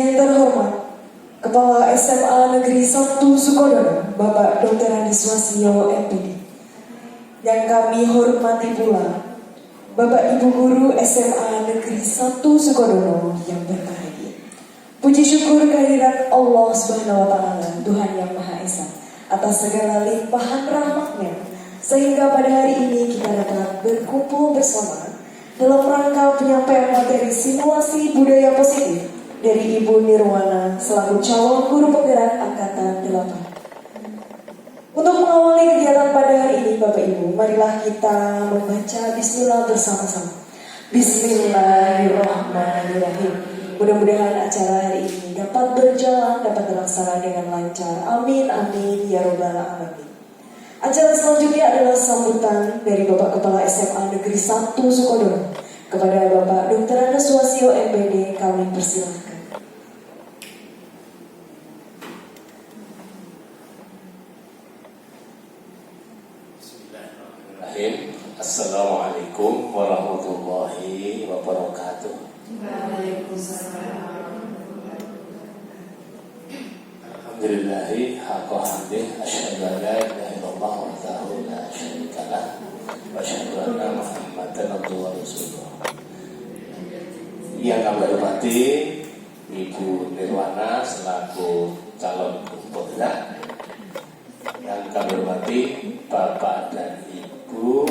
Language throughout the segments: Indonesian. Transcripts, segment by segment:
Yang terhormat, Kepala SMA Negeri 1 Sukodono, Bapak Dr. Andi Swasio, MPD. Yang kami hormati pula, Bapak Ibu Guru SMA Negeri 1 Sukodono yang berbahagia. Puji syukur kehadirat Allah Subhanahu wa Ta'ala, Tuhan yang Maha Esa, atas segala limpahan rahmat-Nya, sehingga pada hari ini kita dapat berkumpul bersama dalam rangka penyampaian materi simulasi budaya positif dari Ibu Nirwana selaku calon guru penggerak angkatan 8. Untuk mengawali kegiatan pada hari ini, Bapak Ibu, marilah kita membaca Bismillah bersama-sama. Bismillahirrahmanirrahim. Mudah-mudahan acara hari ini dapat berjalan, dapat terlaksana dengan lancar. Amin, amin, ya robbal alamin. Acara selanjutnya adalah sambutan dari Bapak Kepala SMA Negeri 1 Sukodono kepada Bapak Dr. Andi Swasio, MPD. Kami persilahkan. Assalamualaikum warahmatullahi wabarakatuh. Alhamdulillahi haqqa hamdih, asyhadu an la ilaha illallah wahdahu la syarika lah wa asyhadu anna Muhammadan abduhu wa rasuluh. Yang kami hormati Ibu Nirwana selaku calon guru penggerak, yang kami hormati Bapak dan Ibu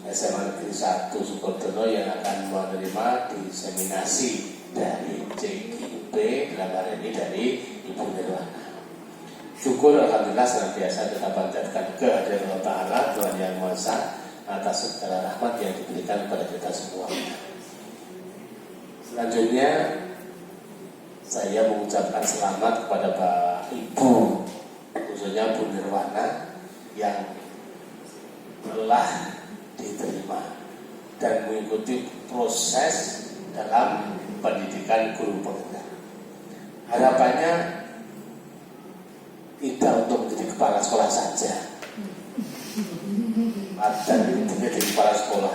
SMA Negeri 1 Sukodono yang akan menerima diseminasi dari CGP dalam hari ini dari Ibu Nirwana. Syukur alhamdulillah senantiasa kita panjatkan kehadiran Allah Ta'ala, Tuhan Yang Maha Esa, atas segala rahmat yang diberikan kepada kita semua. Selanjutnya saya mengucapkan selamat kepada Pak Ibu, khususnya Bu Nirwana yang telah diterima dan mengikuti proses dalam pendidikan guru penggerak. Harapannya tidak untuk menjadi kepala sekolah saja, dan menjadi kepala sekolah.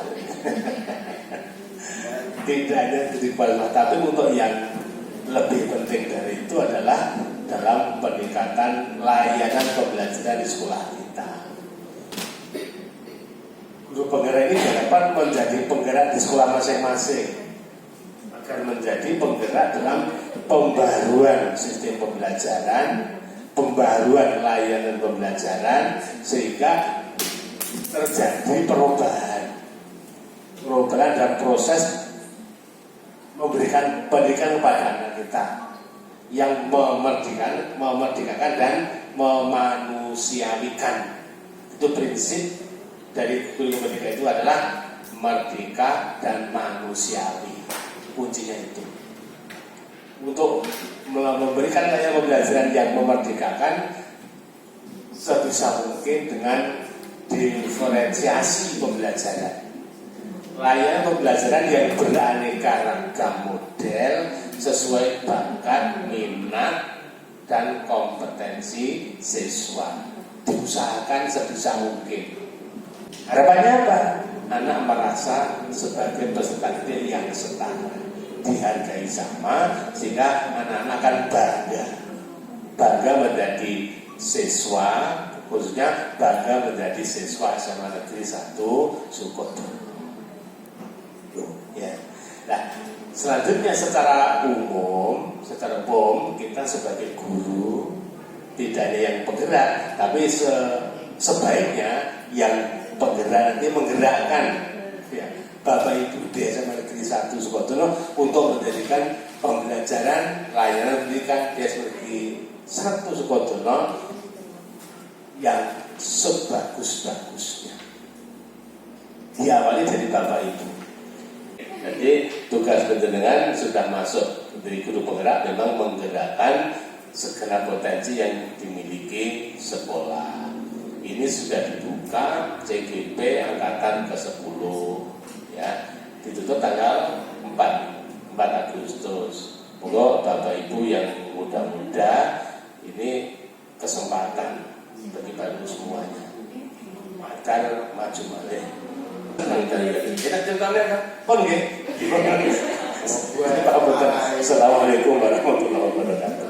Tidak hanya menjadi kepala sekolah, tapi untuk yang lebih penting dari itu adalah dalam peningkatan layanan pembelajaran di sekolah kita. Guru penggerak ini dapat menjadi penggerak di sekolah masing-masing, akan menjadi penggerak dalam pembaruan sistem pembelajaran, pembaruan layanan pembelajaran, sehingga terjadi perubahan dan proses memberikan pendidikan kepada anak kita yang memerdekakan dan memanusiawikan. Itu prinsip dari kurikulum merdeka itu adalah merdeka dan manusiawi. Kuncinya itu untuk memberikan layanan pembelajaran yang memerdekakan sebisa mungkin dengan diferensiasi pembelajaran, layanan pembelajaran yang beraneka ragam model sesuai bakat, minat, dan kompetensi siswa. Diusahakan sebisa mungkin. Harapannya apa? Anak merasa sebagai peserta didik yang setara, dihargai sama, sehingga anak-anak akan bangga menjadi siswa, khususnya bangga menjadi siswa SMA Negeri 1 Sukodono. Ya. Nah, selanjutnya secara umum kita sebagai guru tidak hanya yang penggerak, tapi sebaiknya yang penggerak nanti menggerakkan ya, Bapak Ibu di SMA Negeri 1 Sukodono untuk mendirikan pembelajaran layanan pendidikan di SMA Negeri 1 Sukodono yang sebagus-bagusnya. Diawali dari Bapak Ibu. Jadi tugas penjenengan sudah masuk dari guru penggerak, memang menggerakkan segala potensi yang dimiliki sekolah. Ini sudah dibuka CGP angkatan ke-10 ya, ditutup tanggal 4 Agustus. Moga Bapak Ibu yang muda-muda, ini kesempatan bagi Bapak Ibu semuanya agar maju malih. Kita ceritanya kan? Pon nggih. Assalamualaikum warahmatullahi wabarakatuh.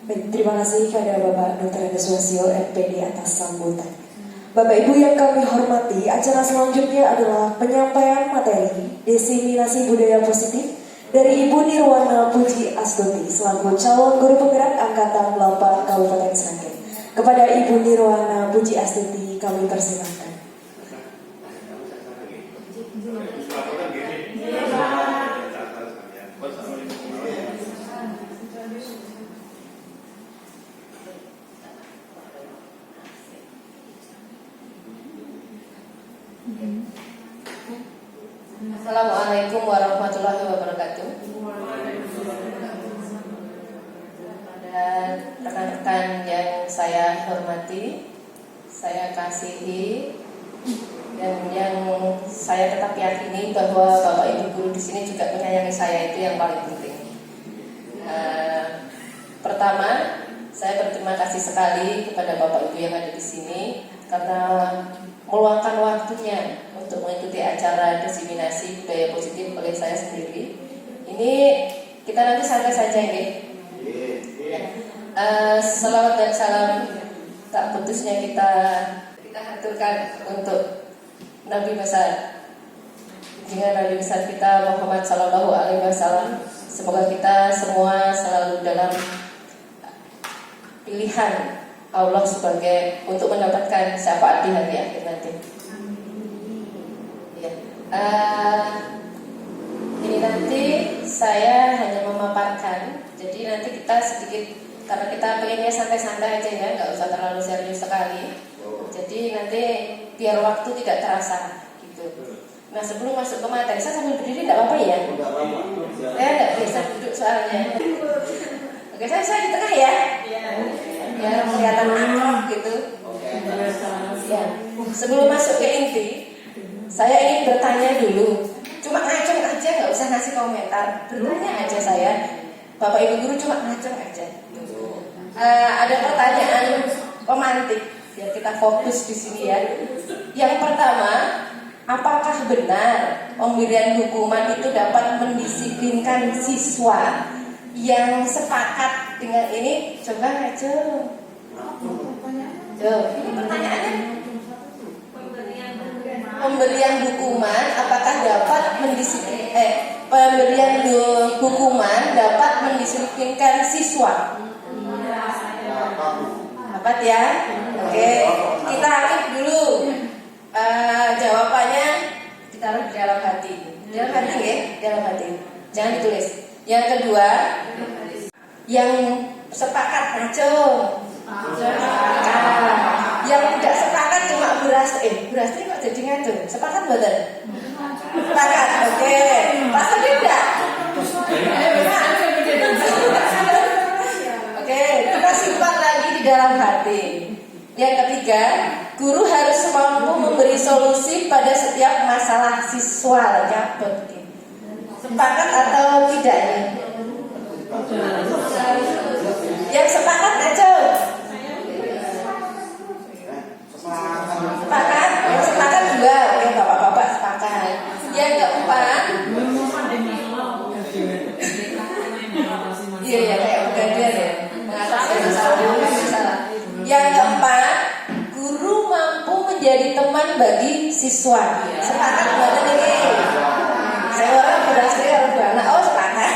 Baik, terima kasih kepada Bapak Dr. Andes Wasio, MPD atas sambutan. Bapak Ibu yang kami hormati, acara selanjutnya adalah penyampaian materi diseminasi budaya positif dari Ibu Nirwana Puji Astuti selaku calon guru penggerak Angkatan 8 Kabupaten Sragen. Kepada Ibu Nirwana Puji Astuti kami persilakan. Assalamualaikum warahmatullahi wabarakatuh. Dan rekan-rekan yang saya hormati, saya kasihi, dan yang saya tetap yakini bahwa Bapak Ibu guru di sini juga menyayangi saya, itu yang paling penting. Pertama, saya berterima kasih sekali kepada Bapak Ibu yang ada di sini karena meluangkan waktunya untuk mengikuti acara diseminasi budaya positif oleh saya sendiri. Ini kita nanti santai saja ya. Salawat dan salam tak putusnya kita haturkan untuk Nabi besar, dengan Nabi besar kita Muhammad Sallallahu Alaihi Wasallam. Semoga kita semua selalu dalam pilihan Allah sebagai untuk mendapatkan syafaat di hari akhir nanti. Ya. Ini nanti saya hanya memaparkan. Jadi nanti kita sedikit, karena kita pengennya santai-santai aja ya, nggak usah terlalu serius sekali. Jadi nanti biar waktu tidak terasa gitu. Nah, sebelum masuk ke materi, saya sambil berdiri tidak apa-apa ya? Saya nggak bisa duduk soalnya. Oke, saya di tengah ya. Ya, kelihatan akrab gitu. Ya. Sebelum masuk ke inti, saya ingin bertanya dulu. Cuma ngacung aja, nggak usah ngasih komentar. Bertanya aja saya. Bapak Ibu guru cuma ngacung aja. Ada pertanyaan pemantik, biar kita fokus di sini ya. Yang pertama, apakah benar pemberian hukuman itu dapat mendisiplinkan siswa yang sepakat dengan ini? Coba ngacung. Ini pertanyaannya. Pemberian hukuman apakah dapat pemberian hukuman dapat mendisiplinkan siswa? Dapat ya? Oke, kita aktif dulu. Jawabannya ditaruh di dalam hati. Dalam hati ya? Dalam hati. Jangan ditulis. Yang kedua, yang sepakat ngacung. Yang tidak sepakat cuma beras ini kok jadi ngacung. Sepakat betul? Sepakat, oke. Pasti tidak? Oke, kita simpan lagi di dalam hati. Yang ketiga, guru harus mampu memberi solusi pada setiap masalah siswa. Sepakat atau tidak ya? Yang sepakat ngacung. Sepakat? Yang sepakat juga. Oke, bapak-bapak sepakat. Yang keempat, iya kayak bergantian ya, mengatasi masalah. Yang keempat, guru mampu menjadi teman bagi siswa. Sepakat buatan ini. Saya orang berdasarkan orang beranak. Oh, sepakat.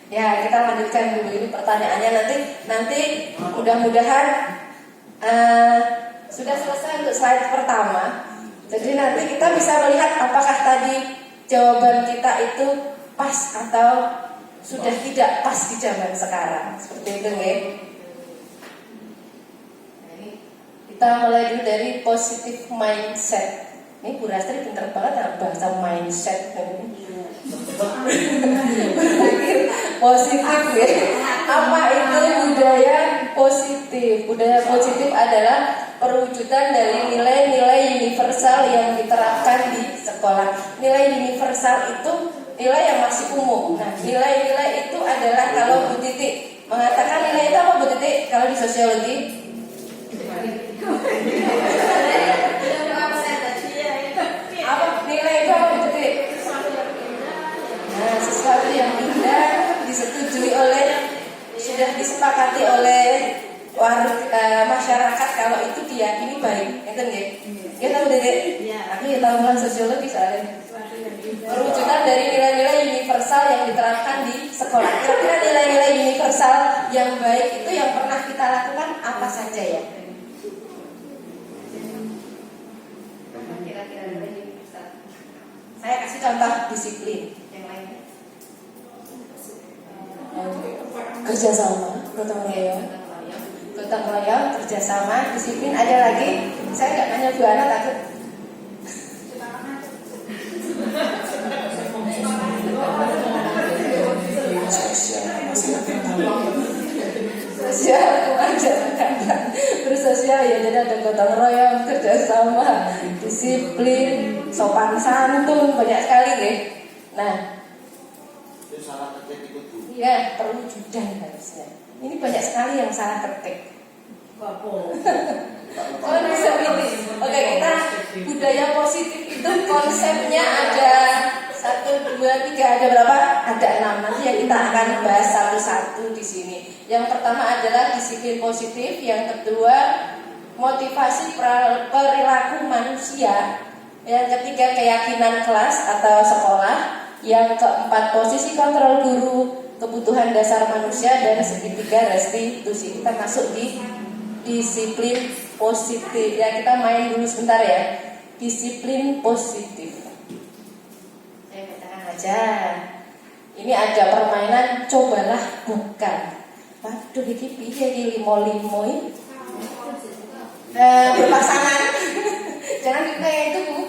Ya, kita lanjutkan dulu ini pertanyaannya nanti mudah-mudahan sudah selesai untuk slide pertama. Jadi nanti kita bisa melihat apakah tadi jawaban kita itu pas atau sudah tidak pas di zaman sekarang. Seperti itu ya. Kita mulai dulu dari positive mindset. Ini Bu Rastri pintar banget ya bahasa mindset. Positif ya. Apa itu budaya positif? Budaya positif adalah perwujudan dari nilai-nilai universal yang diterapkan di sekolah. Nilai universal itu nilai yang masih umum. Nah, nilai-nilai itu adalah kalau Bu Titik mengatakan nilai itu apa Bu Titik? Kalau di sosiologi Apa nilai itu apa itu? Nah, sesuatu yang indah disetujui oleh, sudah disepakati oleh masyarakat kalau itu diyakini baik, ngerti nggih? Ya tahu deh, aku ya tahu lah sosiologi soalnya. Perwujudan dari nilai-nilai universal yang diterapkan di sekolah. Kira-kira nilai-nilai universal yang baik itu yang pernah kita lakukan apa saja ya? Kira-kira nilai universal. Saya kasih contoh disiplin. Yang lainnya? Kerjasama, gotong royong. Gotong royong, kerjasama, disiplin. Ada lagi? Saya nggak nanya Bu Ana takut. Sosial, bersosial ya, jadi ada gotong royong, kerjasama, disiplin, sopan santun, banyak sekali ya. Nah, iya, perwujudan harusnya. Ini banyak sekali yang salah ketik. Konsep ini, oke, kita budaya positif itu konsepnya ada 1, 2, 3, ada berapa? Ada 6. Nanti ya kita akan bahas satu-satu di sini. Yang pertama adalah disiplin positif, yang kedua motivasi perilaku manusia, yang ketiga keyakinan kelas atau sekolah, yang keempat posisi kontrol guru, kebutuhan dasar manusia, dan segitiga restitusi. Kita masuk di disiplin positif. Ya, kita main dulu sebentar ya. Disiplin positif. Saya katakan aja. Ini ada permainan cobalah bukan. Waduh, iki piye iki limo-limo ini? Berpasangan. Jangan kayak itu, Bu.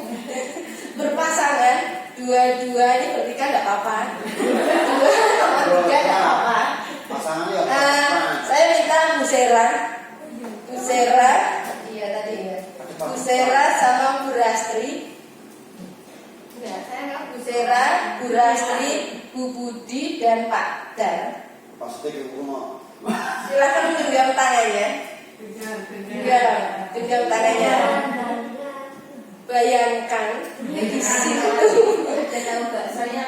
Berpasangan, dua-dua ini berarti kan enggak apa-apa. Dua, tiga enggak apa-apa. Saya minta Bu Sera, iya tadi ya. Bu Sera sama Bu Rastri. Enggak, saya enggak Bu Sera, Bu Rastri, Bu Budi dan Pak Dar. Silakan genggam tangannya. Genggam tangannya. Bayangkan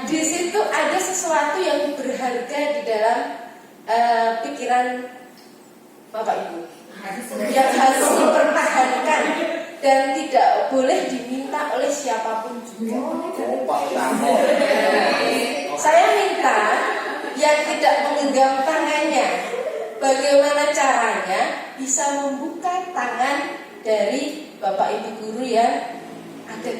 di situ ada sesuatu yang berharga di dalam pikiran Bapak Ibu, yang harus dipertahankan dan tidak boleh diminta oleh siapapun juga. Saya minta yang tidak menggenggam tangannya, bagaimana caranya bisa membuka tangan dari Bapak Ibu guru yang ada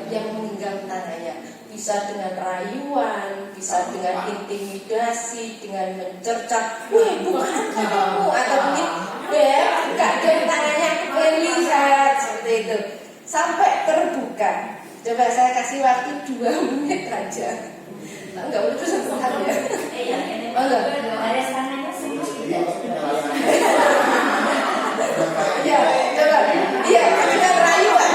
yang menggenggam tangannya. Bisa dengan rayuan, bisa dengan intimidasi, dengan mencerca, wih bukan kamu, atau mungkin buka dari tangannya, pengen lihat, seperti itu, sampai terbuka. Coba saya kasih waktu 2 menit aja. Enggak boleh terus sebentar ya. Oh enggak. Ya, coba. Iya, kita rayuan.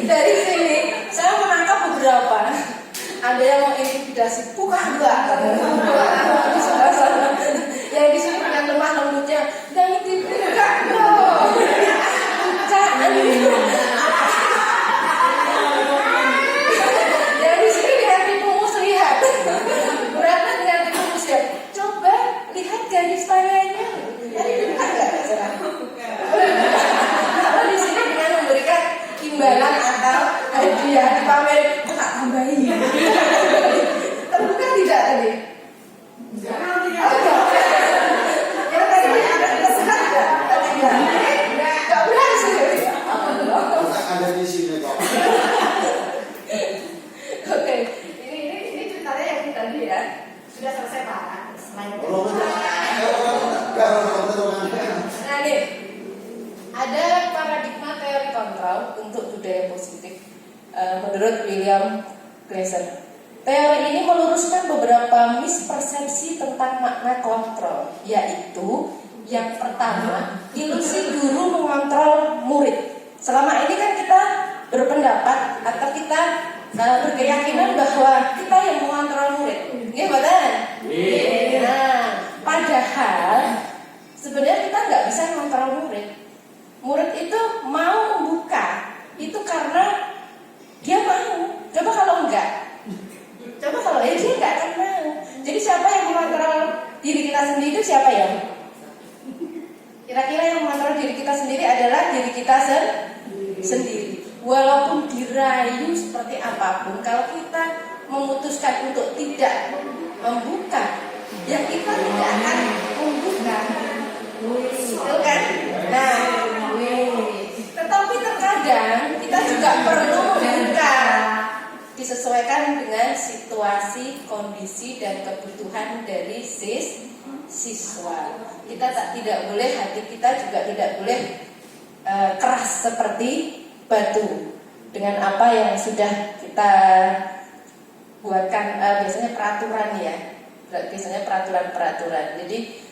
Dari sini saya menangkap beberapa. Ada yang mau intimidasi, bukan enggak. Di sebelah sana. Yang di sini dengan lemah lembutnya, dan dibuka dong. Yang di sini dengan tipu muslihat. Berapa dengan tipu muslihat? Coba lihat garis tangannya. Dari buka enggak? Kalau di sini dengan memberikan imbalan atau hadiah dipamer, tak tambahin. Terbuka tidak tadi? kontrol untuk budaya positif menurut William Glasser. Teori ini meluruskan beberapa mispersepsi tentang makna kontrol, yaitu yang pertama, ilusi guru mengontrol murid. Selama ini kan kita berpendapat atau kita berkeyakinan bahwa kita yang mengontrol murid. Gimana? Nah, padahal sebenarnya kita nggak bisa mengontrol murid. Murid itu mau membuka, itu karena dia mau. Coba kalau enggak, dia nggak akan mau. Jadi siapa yang mengontrol diri kita sendiri itu siapa ya? Kira-kira yang mengontrol diri kita sendiri adalah diri kita sendiri. Walaupun dirayu seperti apapun, kalau kita memutuskan untuk tidak membuka, ya kita tidak akan membuka. Betul kan? Nah, tetapi terkadang kita juga perlu membuka, disesuaikan dengan situasi, kondisi, dan kebutuhan dari siswa. Kita tidak boleh, hati kita juga tidak boleh keras seperti batu dengan apa yang sudah kita buatkan, biasanya peraturan ya, biasanya peraturan. Jadi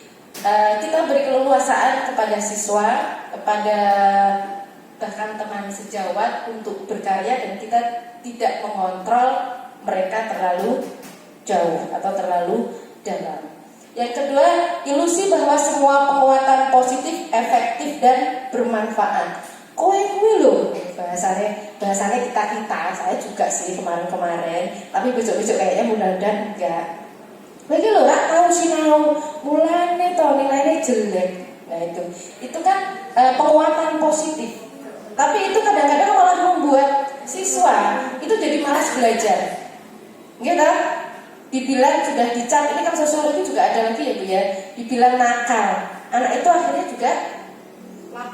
kita beri keleluasaan kepada siswa, kepada bahkan teman sejawat untuk berkarya, dan kita tidak mengontrol mereka terlalu jauh atau terlalu dalam. Yang kedua, ilusi bahwa semua penguatan positif, efektif, dan bermanfaat. Kowe lho, bahasanya kita, saya juga sih kemarin, tapi besok kayaknya mudah-mudahan enggak. Lagi lho, rak tahu sinau, mulane to nilainya jelek. Nah itu kan penguatan positif. Tapi itu kadang-kadang malah membuat siswa itu jadi malas belajar. Gitu? Dibilang sudah dicap, ini kan sosiologi juga ada lagi ya Bu ya. Dibilang nakal, anak itu akhirnya juga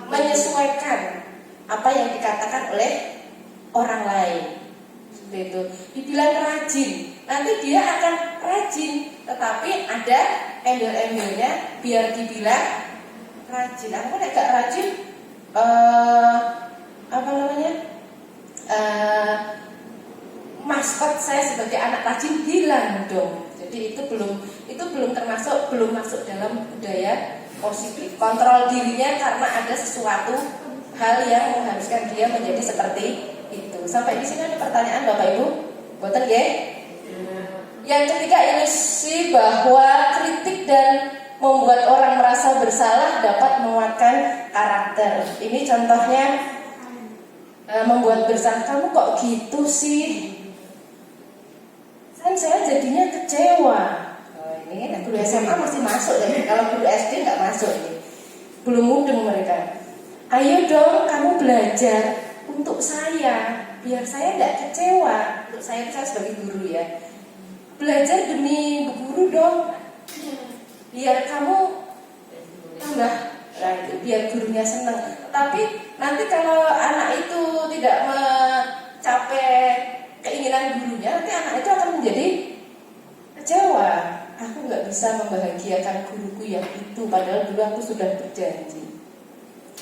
menyesuaikan apa yang dikatakan oleh orang lain. Seperti itu. Dibilang rajin, nanti dia akan rajin, tetapi ada embel-embelnya biar dibilang rajin. Aku nek gak rajin, maskot saya sebagai anak rajin hilang dong. Jadi itu belum masuk dalam budaya positif. Kontrol dirinya karena ada sesuatu hal yang mengharuskan dia menjadi seperti itu. Sampai di sini ada pertanyaan Bapak Ibu? Boten ya? Yang ketiga, ilusi bahwa kritik dan membuat orang merasa bersalah dapat menguatkan karakter. Ini contohnya membuat bersalah, kamu kok gitu sih? Kan saya jadinya kecewa. Ini guru SMA masih masuk ya. Kalau guru SD nggak masuk ini. Belum mudeng mereka. Ayo dong kamu belajar untuk saya, biar saya nggak kecewa. Untuk saya sebagai guru ya. Belajar demi Bu Guru dong. Biar kamu tambah, biar gurunya senang. Tapi nanti kalau anak itu tidak mencapai keinginan gurunya, nanti anak itu akan menjadi kecewa. Aku nggak bisa membahagiakan guruku yang itu, padahal dulu aku sudah berjanji.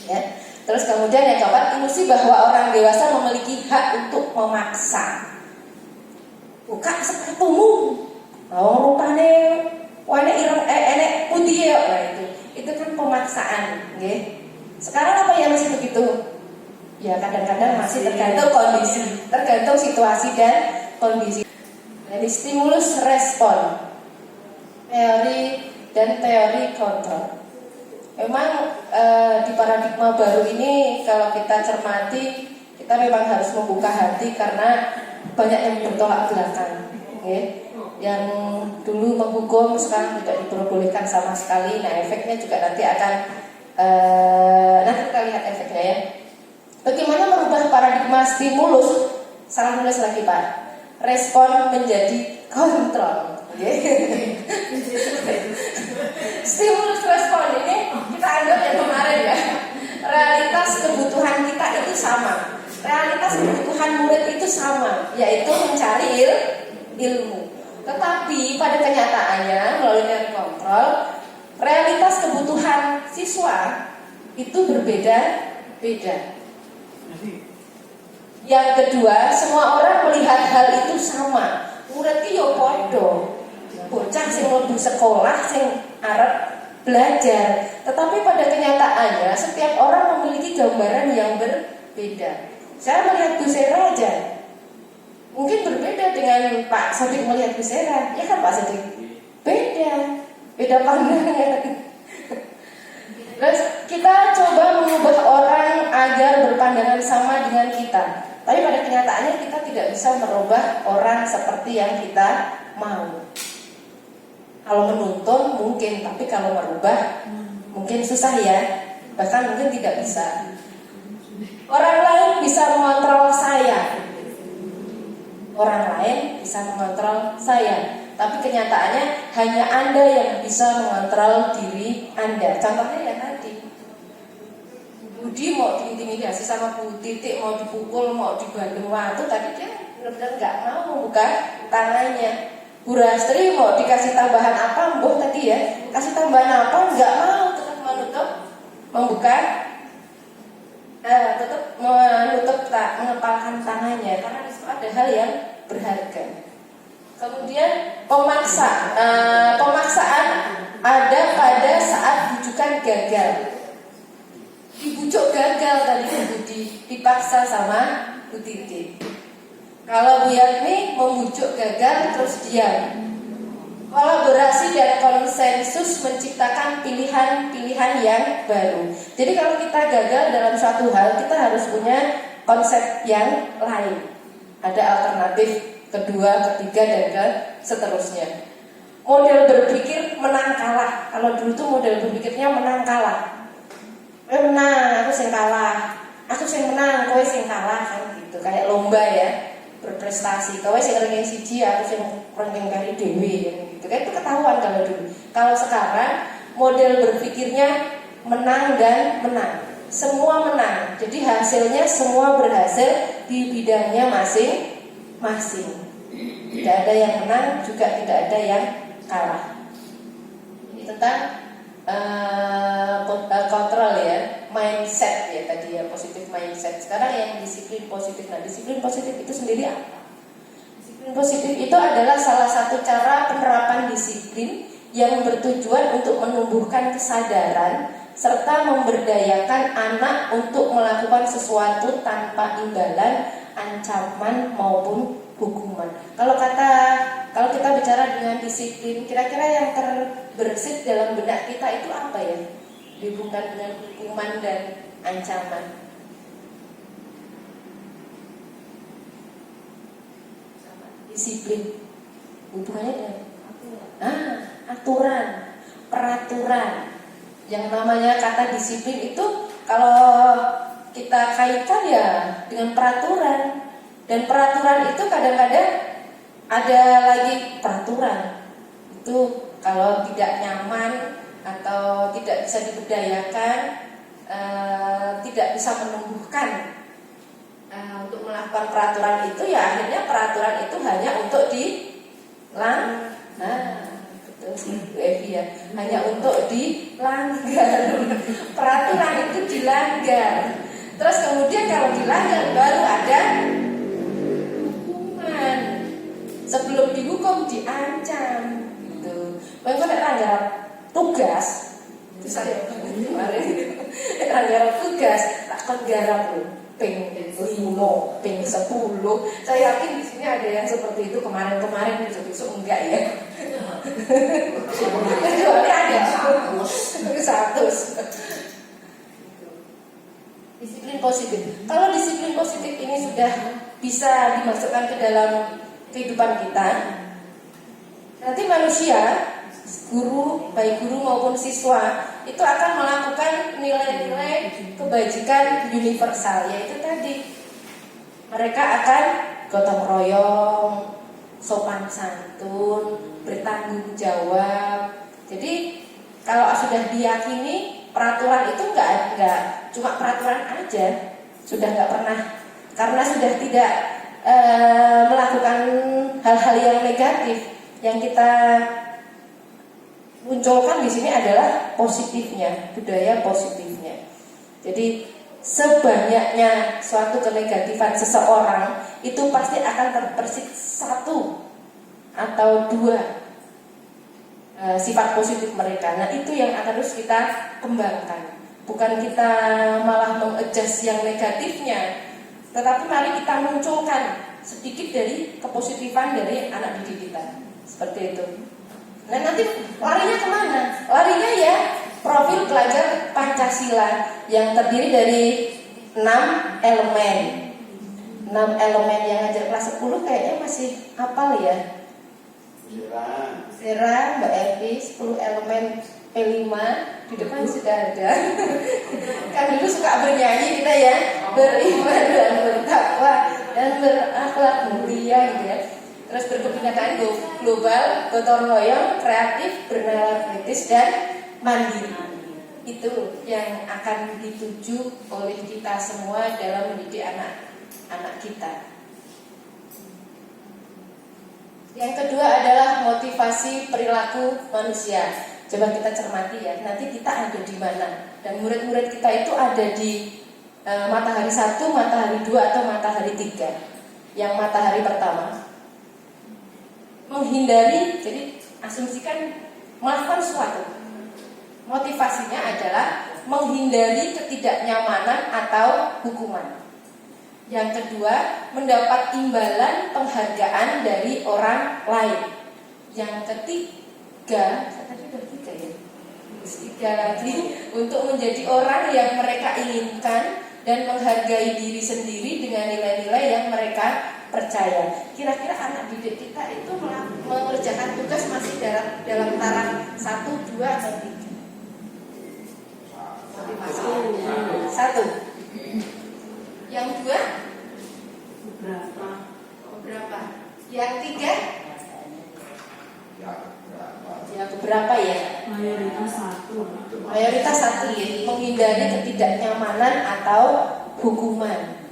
Ya. Terus kemudian yang keempat, ilusi bahwa orang dewasa memiliki hak untuk memaksa. Buka sepatumu, rupane warna ireng enek putih ya. Nah, itu kan pemaksaan. Okay? Sekarang apa yang masih begitu? Ya kadang-kadang masih tergantung kondisi, tergantung situasi dan kondisi. Jadi stimulus respon, teori dan teori kontrol. Memang di paradigma baru ini kalau kita cermati, kita memang harus membuka hati karena banyak yang bertolak belakang. Okay? Yang dulu menghukum sekarang tidak diperbolehkan sama sekali. Nah efeknya juga nanti akan nanti kita lihat efeknya ya. Bagaimana merubah paradigma stimulus? Salah nulis lagi Pak. Respon menjadi kontrol. Okay? Stimulus respon ini kita anggap yang kemarin ya. Realitas kebutuhan kita itu sama. Realitas kebutuhan murid itu sama, yaitu mencari ilmu. Tetapi pada kenyataannya melalui teori kontrol, realitas kebutuhan siswa itu berbeda-beda. Yang kedua, semua orang melihat hal itu sama. Murid ki yo padha. Bocah sing mlebu sekolah sing arep belajar. Tetapi pada kenyataannya setiap orang memiliki gambaran yang berbeda. Saya melihat Bu Sera aja mungkin berbeda dengan Pak Sodik melihat Bu Sera. Ya kan Pak Sodik? Beda pandangan. Terus kita coba mengubah orang agar berpandangan sama dengan kita. Tapi pada kenyataannya kita tidak bisa merubah orang seperti yang kita mau. Kalau menuntun mungkin, tapi kalau merubah mungkin susah ya. Bahkan mungkin tidak bisa. Orang lain bisa mengontrol saya. Orang lain bisa mengontrol saya. Tapi kenyataannya hanya Anda yang bisa mengontrol diri Anda. Contohnya ya tadi, Budi mau diintimidasi sama Bu Titik, mau dipukul, mau dibanding waktu, tadi dia benar-benar nggak mau membuka tangannya. Bu Rastri mau dikasih tambahan apa, Mbok tadi ya, kasih tambahan apa, nggak mau, tetap menutup, membuka, tetap mengepalkan tangannya, karena di situ ada hal yang berharga. Kemudian pemaksaan ada pada saat bujukan gagal. Dibujuk gagal tadi Budi, dipaksa sama Bu Titi. Kalau Bu Yatmi membujuk gagal terus diam. Kolaborasi dan konsensus menciptakan pilihan-pilihan yang baru. Jadi kalau kita gagal dalam suatu hal, kita harus punya konsep yang lain. Ada alternatif kedua, ketiga, dan seterusnya. Model berpikir menang kalah. Kalau dulu tuh model berpikirnya menang kalah. Menang, aku sing kalah. Aku sing menang, kowe sing kalah kan gitu. Kayak lomba ya, berprestasi. Kowe sing ranking 1, aku sing ranking kali dhewe ya gitu. Kan itu ketahuan kalau dulu. Kalau sekarang model berpikirnya menang dan menang. Semua menang. Jadi hasilnya semua berhasil di bidangnya masing-masing. Tidak ada yang menang, juga tidak ada yang kalah. Ini tentang kontrol ya, mindset ya tadi ya, positif mindset. Sekarang yang disiplin positif. Nah, disiplin positif itu sendiri apa? Disiplin positif itu adalah salah satu cara penerapan disiplin yang bertujuan untuk menumbuhkan kesadaran serta memberdayakan anak untuk melakukan sesuatu tanpa imbalan, ancaman maupun hukuman. Kalau kita bicara dengan disiplin, kira-kira yang terbersit dalam benak kita itu apa ya? Dihubungkan dengan hukuman dan ancaman. Disiplin hubungannya dengan aturan, peraturan. Yang namanya kata disiplin itu kalau kita kaitkan ya dengan peraturan. Dan peraturan itu kadang-kadang ada lagi peraturan itu kalau tidak nyaman atau tidak bisa diberdayakan, tidak bisa menumbuhkan untuk melakukan peraturan itu, ya akhirnya peraturan itu hanya untuk betul sih Bu Evi ya, hanya untuk dilanggar. Peraturan itu dilanggar. Terus kemudian kalau dilanggar baru ada hukuman. Sebelum dihukum diancam gitu. Bagaimana melanggar tugas? Itu saya kemarin melanggar tugas tak garap ping 5, ping 10. Saya yakin di sini ada yang seperti itu kemarin-kemarin, besok enggak ya. Kecuali ada satu. Disiplin positif. Kalau disiplin positif ini sudah bisa dimasukkan ke dalam kehidupan kita, nanti manusia, baik guru maupun siswa, itu akan melakukan nilai-nilai kebajikan universal, yaitu tadi mereka akan gotong royong, sopan santun, bertanggung jawab. Jadi kalau sudah diyakini peraturan itu enggak cuma peraturan aja, sudah enggak pernah, karena sudah tidak melakukan hal-hal yang negatif. Yang kita munculkan di sini adalah positifnya, budaya positifnya. Jadi sebanyaknya suatu kenegatifan seseorang itu pasti akan terbersih satu atau dua sifat positif mereka. Nah itu yang akan terus kita kembangkan. Bukan kita malah mengadjust yang negatifnya, tetapi mari kita munculkan sedikit dari kepositifan dari anak didik kita. Seperti itu. Nah nanti larinya kemana? Larinya ya profil pelajar Pancasila yang terdiri dari 6 elemen. 6 elemen yang ngajar kelas 10 kayaknya masih hafal ya. Sera, Mbak Evi, 10 elemen P5 di depan sudah ada. Kan dulu suka bernyanyi kita ya, beriman dan bertakwa dan berakhlak mulia gitu ya. Terus berkebinekaan global, gotong royong, kreatif, bernalar kritis dan mandiri. Itu yang akan dituju oleh kita semua dalam mendidik anak-anak kita. Yang kedua adalah motivasi perilaku manusia. Coba kita cermati ya, nanti kita ada di mana. Dan murid-murid kita itu ada di matahari 1, matahari 2, atau matahari 3. Yang matahari pertama menghindari, jadi asumsikan melakukan sesuatu. Motivasinya adalah menghindari ketidaknyamanan atau hukuman. Yang kedua, mendapat imbalan penghargaan dari orang lain. Yang ketiga, tadi udah 3 ya. Tiga lagi, untuk menjadi orang yang mereka inginkan dan menghargai diri sendiri dengan nilai-nilai yang mereka percaya. Kira-kira anak didik kita itu mengerjakan tugas masih dalam taraf 1, 2, atau 3? 1. Yang 2? Beberapa. Yang 3? Ya beberapa ya. Mayoritas 1 ya. Menghindari ketidaknyamanan atau hukuman.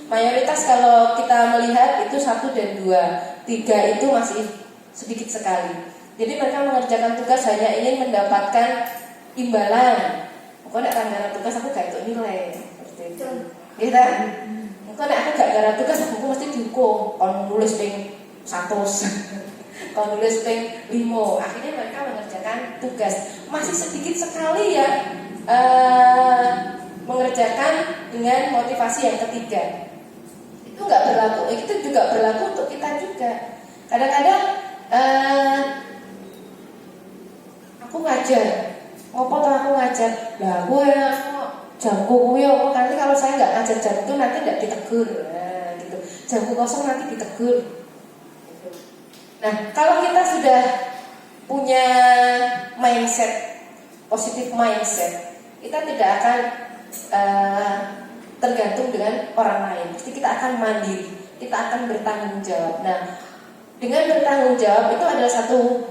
Mayoritas kalau kita melihat itu 1 dan 2. 3 itu masih sedikit sekali. Jadi mereka mengerjakan tugas hanya ingin mendapatkan imbalan. Pokoknya karena tugas aku gak itu nilai seperti itu. Gitu. Kalau aku gak gara tugas aku mesti dihukum. Kalau nulis ping 100, kalau nulis ping 5. Akhirnya mereka mengerjakan tugas. Masih sedikit sekali ya mengerjakan dengan motivasi yang ketiga. Itu nggak berlaku. Itu juga berlaku untuk kita juga. Kadang-kadang aku ngajar, ngopo tuh aku ngajar. Lah gue jamku kuwi kok nanti kalau saya nggak ngajar jam itu nanti nggak ditegur. Nah, gitu. Jamku kosong nanti ditegur. Nah, kalau kita sudah punya mindset, positif mindset, kita tidak akan tergantung dengan orang lain. Pasti kita akan mandiri, kita akan bertanggung jawab. Nah, dengan bertanggung jawab itu adalah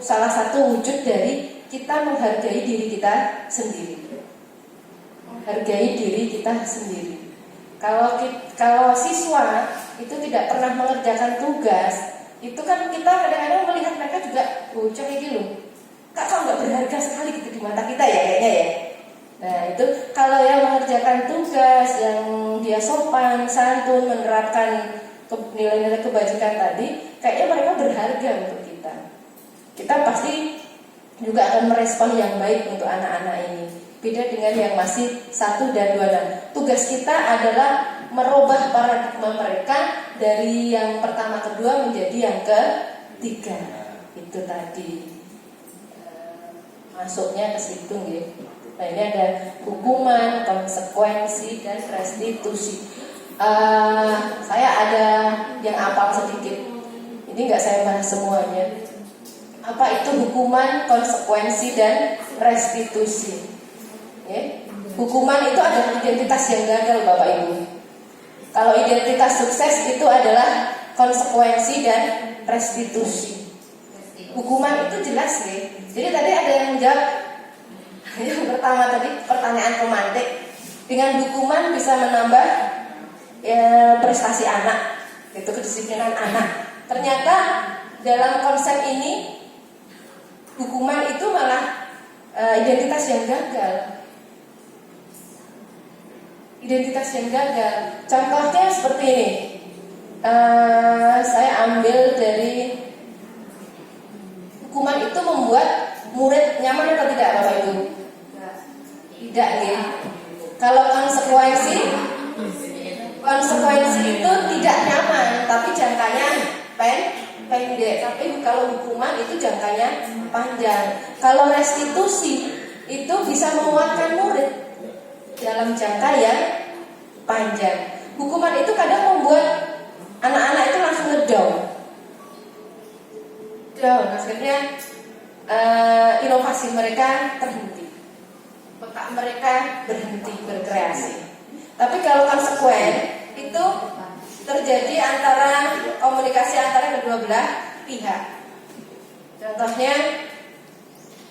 salah satu wujud dari kita menghargai diri kita sendiri. Menghargai diri kita sendiri. Kalau siswa itu tidak pernah mengerjakan tugas, itu kan kita kadang-kadang melihat mereka juga bocah kayak gitu. Kak, kok nggak berharga sekali gitu di mata kita ya kayaknya ya. Nah itu kalau yang mengerjakan tugas, yang dia sopan, santun, menerapkan nilai-nilai kebajikan tadi, kayaknya mereka berharga untuk kita. Kita pasti juga akan merespon yang baik untuk anak-anak ini. Beda dengan yang masih 1 dan 2. Nah, tugas kita adalah merubah paradigma mereka dari yang pertama kedua menjadi yang ketiga. Itu tadi masuknya ke situ ya. Nah ini ada hukuman, konsekuensi, dan restitusi. Saya ada yang apal sedikit. Ini nggak saya bahas semuanya. Apa itu hukuman, konsekuensi, dan restitusi? Ya. Hukuman itu adalah identitas yang gagal, Bapak Ibu. Kalau identitas sukses itu adalah konsekuensi dan restitusi. Hukuman itu jelas ya. Jadi tadi ada yang menjawab. Yang pertama tadi pertanyaan romantik. Dengan hukuman bisa menambah prestasi anak, itu kedisiplinan anak. Ternyata dalam konsep ini hukuman itu malah identitas yang gagal. identitas yang gagal. Contohnya seperti ini. Saya ambil dari hukuman itu membuat murid nyaman atau tidak, Bapak Ibu? Tidak, ya. Kalau konsekuensi itu tidak nyaman, tapi jangkanya pendek. Tapi kalau hukuman itu jangkanya panjang. Kalau restitusi itu bisa menguatkan murid dalam jangka yang panjang. Hukuman itu kadang membuat anak-anak itu langsung ngedown. Akhirnya inovasi mereka terhenti, otak mereka berhenti berkreasi. Tapi kalau konsekuen itu terjadi antara komunikasi antara kedua belah pihak. Contohnya,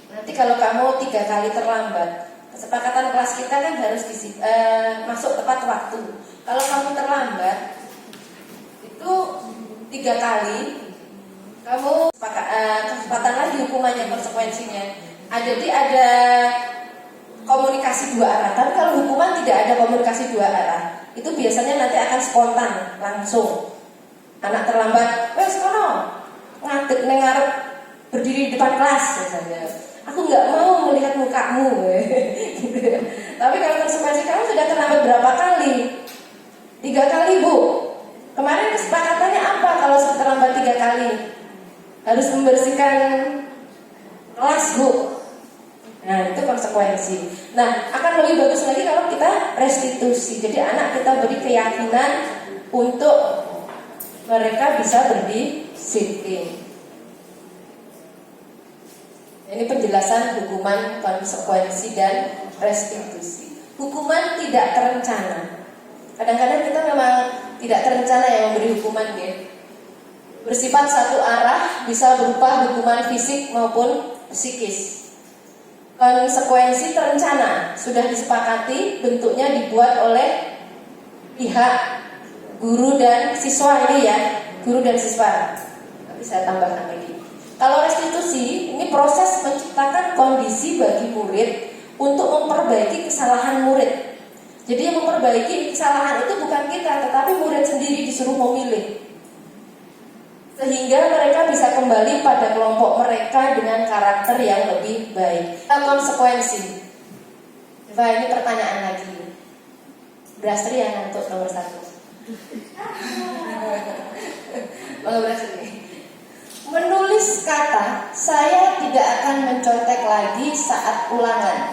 nanti kalau kamu 3 kali terlambat, kesepakatan kelas kita kan harus masuk tepat waktu. Kalau kamu terlambat itu 3 kali, kamu kesempatan lagi hukumannya, konsekuensinya. Jadi ada komunikasi 2 arah. Tapi kalau hukuman tidak ada komunikasi 2 arah, itu biasanya nanti akan spontan, langsung. Anak terlambat, wes kono ngadeg nang ngarep berdiri di depan kelas misalnya. Aku nggak mau melihat mukamu. Gitu. Tapi kalau konsekuensi kamu sudah terlambat berapa kali? 3 kali, Bu. Kemarin kesepakatannya apa kalau terlambat 3 kali? Harus membersihkan kelas, Bu. Nah, itu konsekuensi. Nah, akan lebih bagus lagi kalau kita restitusi. Jadi anak kita beri keyakinan untuk mereka bisa berdisiplin. Ini penjelasan hukuman, konsekuensi, dan restitusi. Hukuman tidak terencana. Kadang-kadang kita memang tidak terencana yang memberi hukuman, ya. Bersifat satu arah, bisa berupa hukuman fisik maupun psikis. Konsekuensi terencana, sudah disepakati, bentuknya dibuat oleh pihak guru dan siswa ini, ya. Guru dan siswa. Nanti saya tambahkan lagi. Kalau restitusi, ini proses menciptakan kondisi bagi murid untuk memperbaiki kesalahan murid. Jadi yang memperbaiki kesalahan itu bukan kita, tetapi murid sendiri disuruh memilih, sehingga mereka bisa kembali pada kelompok mereka dengan karakter yang lebih baik. Konsekuensi. Coba ini pertanyaan lagi. Brastri yang ngantuk nomor 1. Bang Brastri. Menulis kata saya tidak akan mencontek lagi saat ulangan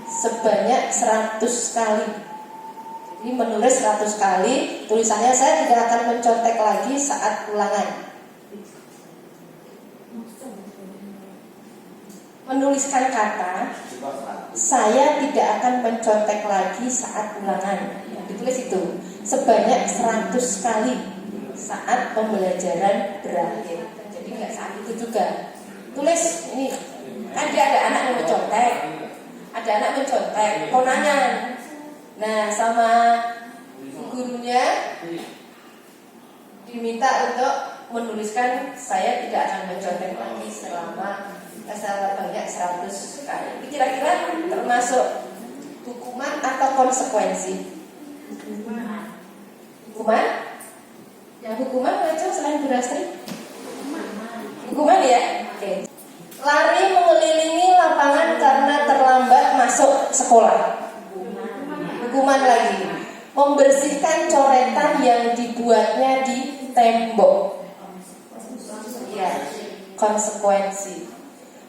sebanyak 100 kali. Jadi menulis 100 kali, tulisannya saya tidak akan mencontek lagi saat ulangan. Menuliskan kata saya tidak akan mencontek lagi saat ulangan. Ditulis itu sebanyak 100 kali saat pembelajaran berakhir. Jadi nggak saat itu juga. Tulis ini, ada anak yang mencontek, ada anak mencontek, konangan. Nah, sama gurunya diminta untuk menuliskan saya tidak akan mencontek lagi selama banyak 100 kali. Kira-kira termasuk hukuman atau konsekuensi? Hukuman? Yang hukuman macam selain Brastri? Hukuman, ya? Oke. Lari mengelilingi lapangan karena terlambat masuk sekolah. Hukuman lagi. Membersihkan coretan yang dibuatnya di tembok. Ya, konsekuensi.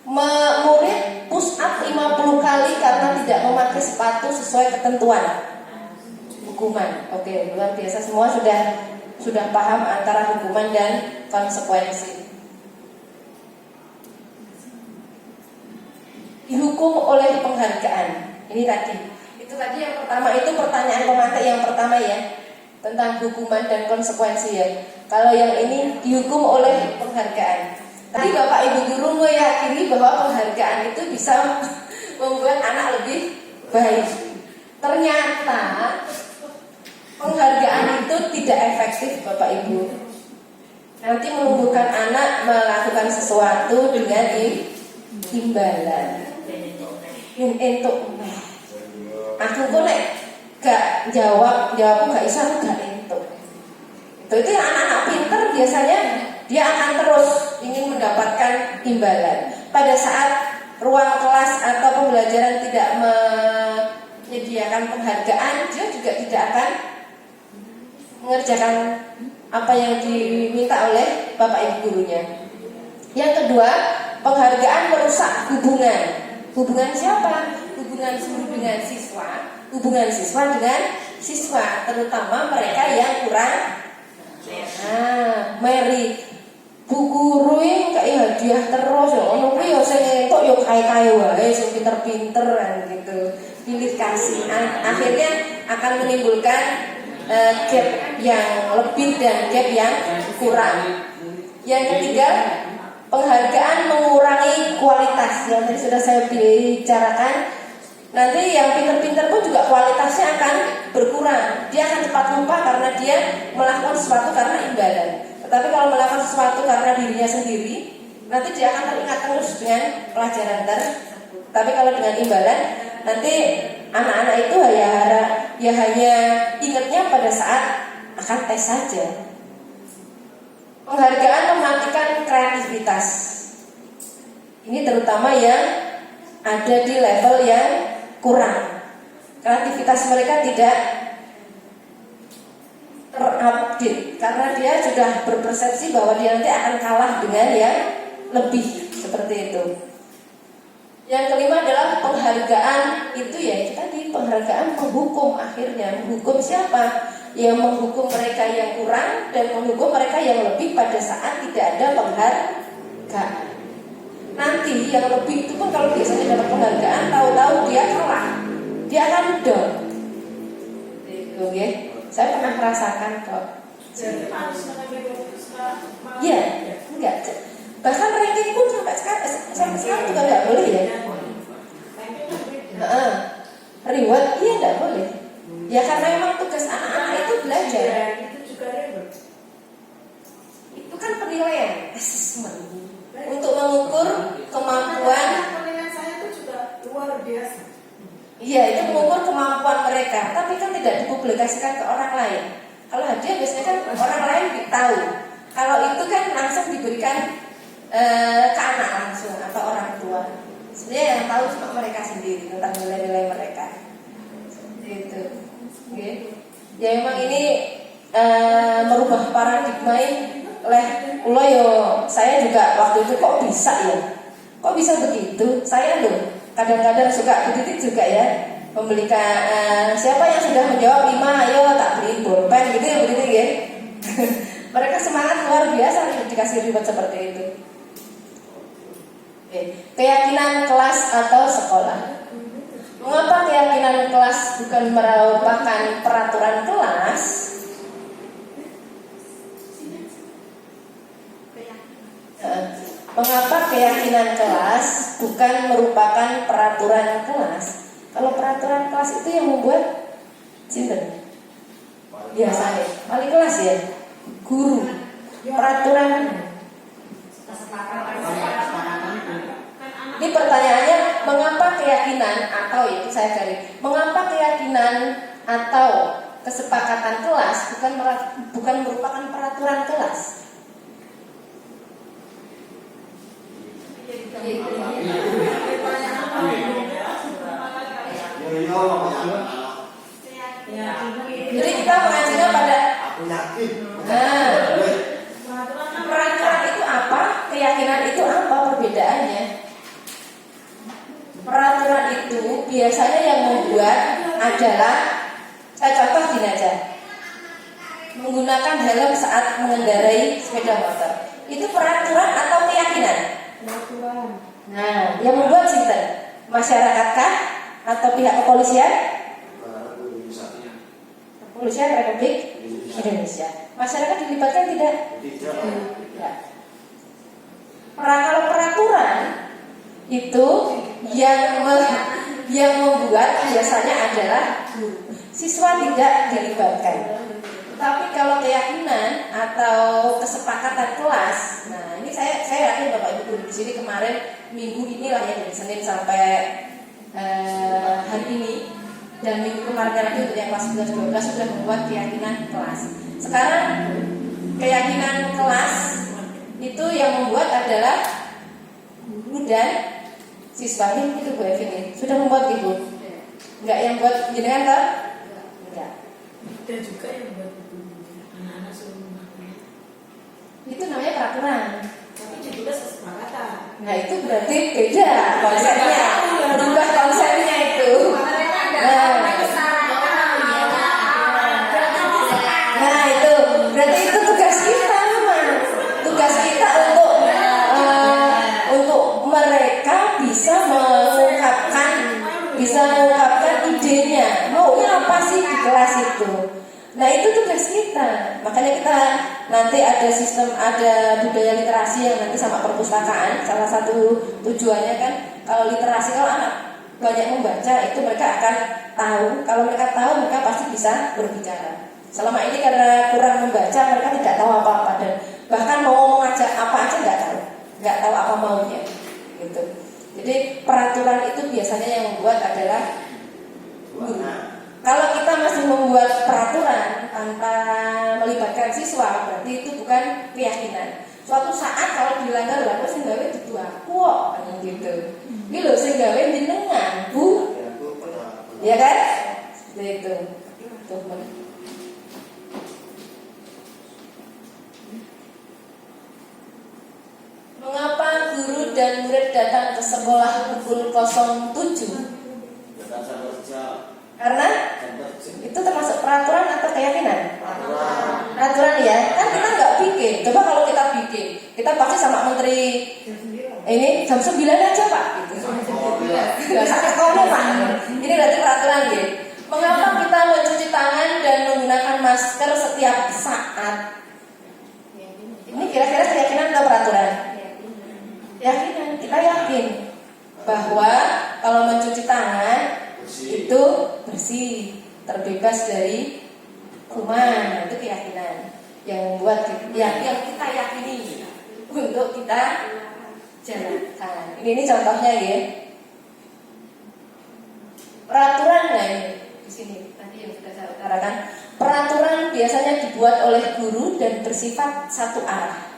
Murid push up 50 kali karena tidak memakai sepatu sesuai ketentuan. Hukuman. Oke, luar biasa, semua sudah paham antara hukuman dan konsekuensi. Dihukum oleh penghargaan. Ini tadi. Itu tadi yang pertama, itu pertanyaan pemateri yang pertama, ya, tentang hukuman dan konsekuensi, ya. Kalau yang ini dihukum oleh penghargaan. Tadi Bapak Ibu guru meyakini bahwa penghargaan itu bisa membuat anak lebih baik. Ternyata penghargaan itu tidak efektif, Bapak Ibu. Nanti menumbuhkan anak melakukan sesuatu dengan imbalan. Yang entuk, aku kok nek gak jawab gak bisa, aku gak entuk. Itu yang anak-anak pinter biasanya dia akan terus ingin mendapatkan imbalan. Pada saat ruang kelas atau pembelajaran tidak menyediakan penghargaan, dia juga tidak akan mengerjakan apa yang diminta oleh bapak ibu gurunya. Yang kedua, penghargaan merusak hubungan. Hubungan siapa? Hubungan guru dengan siswa, hubungan siswa dengan siswa, terutama mereka yang kurang meri. Bu guru yang kayak hadiah terus, ono kuwi yo sing entuk yo kae-kae wae, sing pinter-pinter kan gitu. Pilih kasih, akhirnya akan menimbulkan gap yang lebih dan gap yang kurang. Yang ketiga, penghargaan mengurangi kualitas. Yang tadi sudah saya bicarakan. Nanti yang pinter-pinter pun juga kualitasnya akan berkurang. Dia akan cepat lupa karena dia melakukan sesuatu karena imbalan. Tetapi kalau melakukan sesuatu karena dirinya sendiri, nanti dia akan teringat terus dengan pelajaran Tapi kalau dengan imbalan, nanti anak-anak itu hanya ingatnya pada saat akan tes saja. Penghargaan mematikan kreativitas. Ini terutama yang ada di level yang kurang. Kreativitas mereka tidak terupdate karena dia sudah berpersepsi bahwa dia nanti akan kalah dengan yang lebih, seperti itu. Yang kelima adalah penghargaan itu tadi penghargaan menghukum, akhirnya menghukum siapa? Yang menghukum mereka yang kurang dan menghukum mereka yang lebih pada saat tidak ada penghargaan. Nanti yang lebih itu pun kalau biasanya dapat penghargaan, tahu-tahu dia kalah, dia akan down. Itu ya, saya pernah merasakan kok. Jadi harus mengambil Iya, enggak. Bahkan ranking pun sampai sekarang juga nggak boleh ya. Reward iya nggak boleh. Ya karena memang tugas anak-anak itu belajar. Itu juga reward. Itu kan penilaian, assessment untuk mengukur kemampuan. Penilaian saya itu juga luar biasa. Iya, itu mengukur kemampuan mereka. Tapi kan tidak dipublikasikan ke orang lain. Kalau hadiah biasanya kan orang lain tahu. Kalau itu kan langsung diberikan ke anak langsung atau orang tua. Sebenarnya yang tahu cuma mereka sendiri tentang nilai-nilai mereka. Seperti itu. Okay. Ya memang ini merubah paradigma saya juga waktu itu kok bisa ya? Kok bisa begitu? Saya loh kadang-kadang suka begitu juga ya. Membelikan siapa yang sudah menjawab 5, ayo tak beli bolpen gitu ya, begitu ya. Mereka semangat luar biasa dikasih reward seperti itu. Keyakinan kelas atau sekolah. Mengapa keyakinan kelas bukan merupakan peraturan kelas? Mengapa keyakinan kelas bukan merupakan peraturan kelas? Kalau peraturan kelas itu yang membuat cinta. Biasanya wali kelas ya, guru. Peraturan. Ini pertanyaannya, mengapa keyakinan atau itu saya cari, mengapa keyakinan atau kesepakatan kelas bukan merupakan peraturan kelas? Jadi kita mengajinya pada peraturan itu apa, keyakinan itu apa perbedaannya? Peraturan itu biasanya yang membuat adalah, saya contoh gini aja, menggunakan helm saat mengendarai sepeda motor. Itu peraturan atau keyakinan? Nah, yang membuat sinten? Masyarakat kah? Atau pihak kepolisian? Kepolisian Republik Indonesia. Masyarakat dilibatkan tidak? Tidak. Kalau peraturan itu yang membuat biasanya adalah guru. Siswa tidak dilibatkan. Tapi kalau keyakinan atau kesepakatan kelas, nah ini saya yakin Bapak Ibu guru di sini kemarin minggu inilah ya, dari Senin sampai hari ini dan minggu kemarin lagi untuk yang kelas 11 12 sudah membuat keyakinan kelas. Sekarang keyakinan kelas itu yang membuat adalah guru dan siswa. Ini itu Bu Evi nih. Sudah membuat Ibu? Enggak yang buat jenengan toh? Enggak. Dan juga yang buat anak-anak suruh memakai. Itu namanya peraturan. Tapi ditulis kesepakatan. Nah itu berarti beda konsepnya, berubah konsepnya itu. Nah itu berarti itu tugas kita, Mama. Tugas kita untuk mereka bisa mengungkapkan idenya, maunya apa sih di kelas itu. Nah itu tugas kita. Makanya kita nanti ada sistem, ada budaya literasi yang nanti sama perpustakaan. Salah satu tujuannya kan kalau literasi, kalau anak banyak membaca itu mereka akan tahu. Kalau mereka tahu mereka pasti bisa berbicara. Selama ini karena kurang membaca mereka tidak tahu apa-apa dan bahkan mau ngomong aja apa aja nggak tahu apa maunya gitu. Jadi peraturan itu biasanya yang membuat adalah guru. Kalau kita masih membuat peraturan tanpa melibatkan siswa, berarti itu bukan keyakinan. Suatu saat kalau dilanggar lalu sing gawe dudu aku kok gitu. Iki lho sing gawe jenengan, Bu. Ya kan? Seperti itu. Tuh. Mengapa guru dan murid datang ke sekolah pukul 07? Karena itu termasuk peraturan atau keyakinan? Peraturan ya, kan kita nggak bikin. Coba kalau kita bikin, kita pasti sama menteri ini jam 9 aja Pak. Gitu. Pak. Ini berarti peraturan ya. Mengapa kita mencuci tangan dan menggunakan masker setiap saat? Ini kira-kira keyakinan atau peraturan? Keyakinan. Kita yakin bahwa kalau mencuci tangan itu bersih, terbebas dari kuman. Itu keyakinan yang membuat yang kita yakini untuk kita jalankan. Ini contohnya ya. Peraturan di sini tadi yang sudah saya utarakan. Peraturan biasanya dibuat oleh guru dan bersifat satu arah.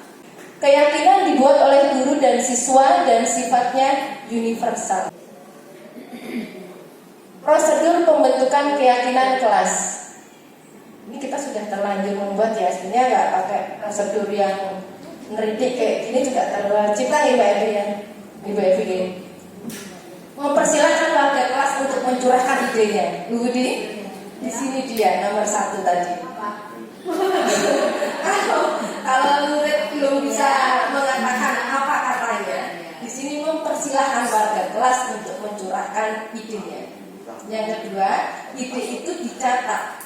Keyakinan dibuat oleh guru dan siswa dan sifatnya universal. Prosedur pembentukan keyakinan kelas. Ini kita sudah terlanjur membuat ya, sebenarnya nggak pakai prosedur yang ngeridik kayak gini juga terwajib kan Mbak Evi ya, Ibu Evi ya. Mempersilahkan warga kelas untuk mencurahkan idenya. Bu Budi, di sini dia nomor 1 tadi. Kalau murid belum bisa mengatakan apa katanya, di sini mempersilahkan warga kelas untuk mencurahkan idenya. Yang kedua, ide itu dicatat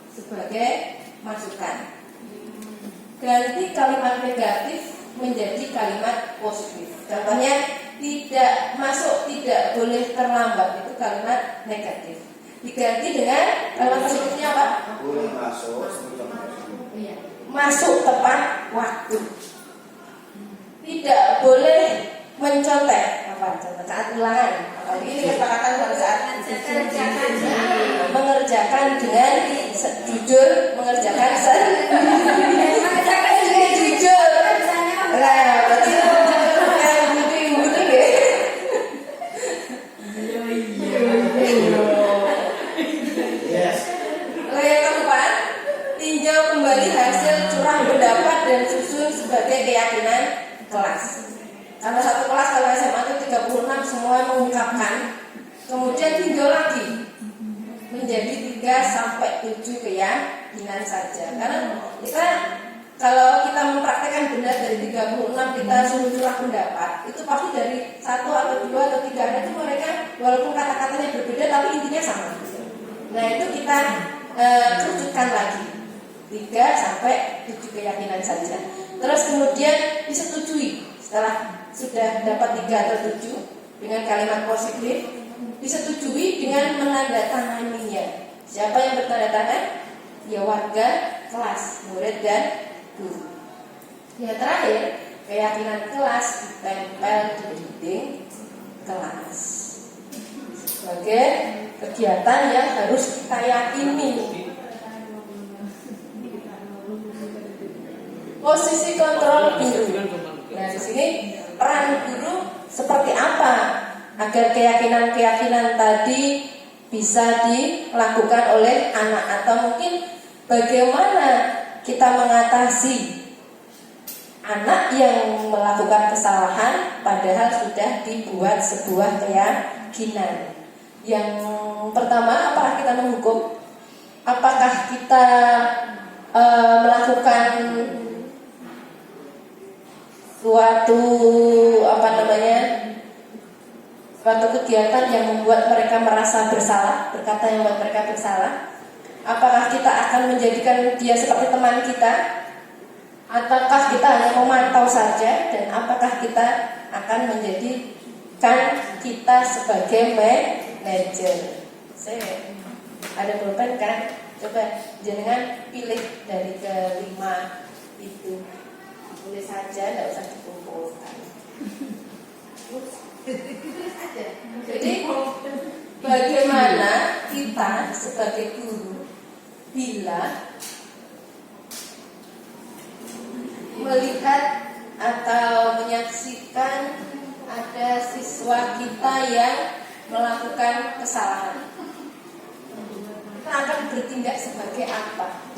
sebagai masukan. Ganti kalimat negatif menjadi kalimat positif. Contohnya, tidak masuk, tidak boleh terlambat, itu kalimat negatif. Diganti dengan kalimat positifnya apa? Boleh masuk. Masuk tepat waktu. Tidak boleh mencontek. Apa? Contoh saat ulangan. Ini kesepakatan pada saat mengerjakan dengan jujur, mengerjakan jujur. Nah, berarti yang budi ya. Yang keempat, tinjau kembali hasil curah pendapat dan susun sebagai keyakinan kelas. Karena satu kelas kalau SMA itu 36 semua mengungkapkan, kemudian tinjau lagi menjadi 3 sampai 7 keyakinan saja. Karena kita kalau kita mempraktekkan benar dari 36 kita suruh curah pendapat, itu pasti dari 1 atau 2 atau 3 ada itu mereka walaupun kata-katanya berbeda tapi intinya sama. Nah itu kita kerucutkan lagi 3 sampai 7 keyakinan saja. Terus kemudian disetujui setelah sudah dapat 3 atau 7 dengan kalimat positif, disetujui dengan menandatanganinya. Siapa yang bertanda tangan? Ya warga kelas, murid dan guru. Yang terakhir, keyakinan kelas ditempel di dinding kelas sebagai kegiatan yang harus kita yakini. Posisi kontrol guru. Nah, di sini peran guru seperti apa agar keyakinan-keyakinan tadi bisa dilakukan oleh anak, atau mungkin bagaimana kita mengatasi anak yang melakukan kesalahan padahal sudah dibuat sebuah keyakinan. Yang pertama, apakah kita menghukum? Apakah kita melakukan suatu suatu kegiatan yang membuat mereka merasa bersalah, berkata yang membuat mereka bersalah? Apakah kita akan menjadikan dia seperti teman kita, ataukah kita hanya memantau saja, dan apakah kita akan menjadikan kita sebagai manajer? Saya ada pulpen kan? Coba jangan pilih dari kelima itu, tulis saja, tidak usah dikumpulkan. Jadi bagaimana kita sebagai guru bila melihat atau menyaksikan ada siswa kita yang melakukan kesalahan, kita akan bertindak sebagai apa?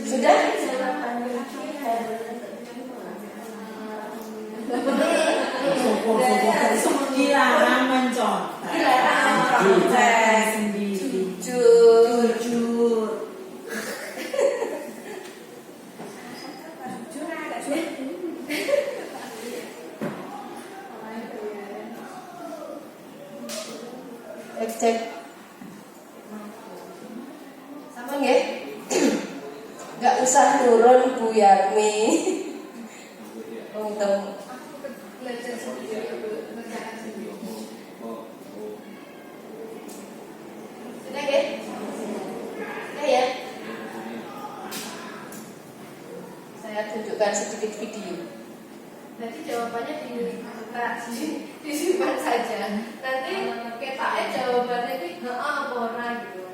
Sudah? Dilarang mencontek. Jujur. Cek. Sama nggih? Nggak usah turun Bu Yatmi. Untung belajar sendiri, mengerjakan sendiri. Sudah nggih? Sudah ya? Saya tunjukkan sedikit video. Nanti jawabannya disimpan saja. Nanti ketake jawabannya itu apa ora gitu.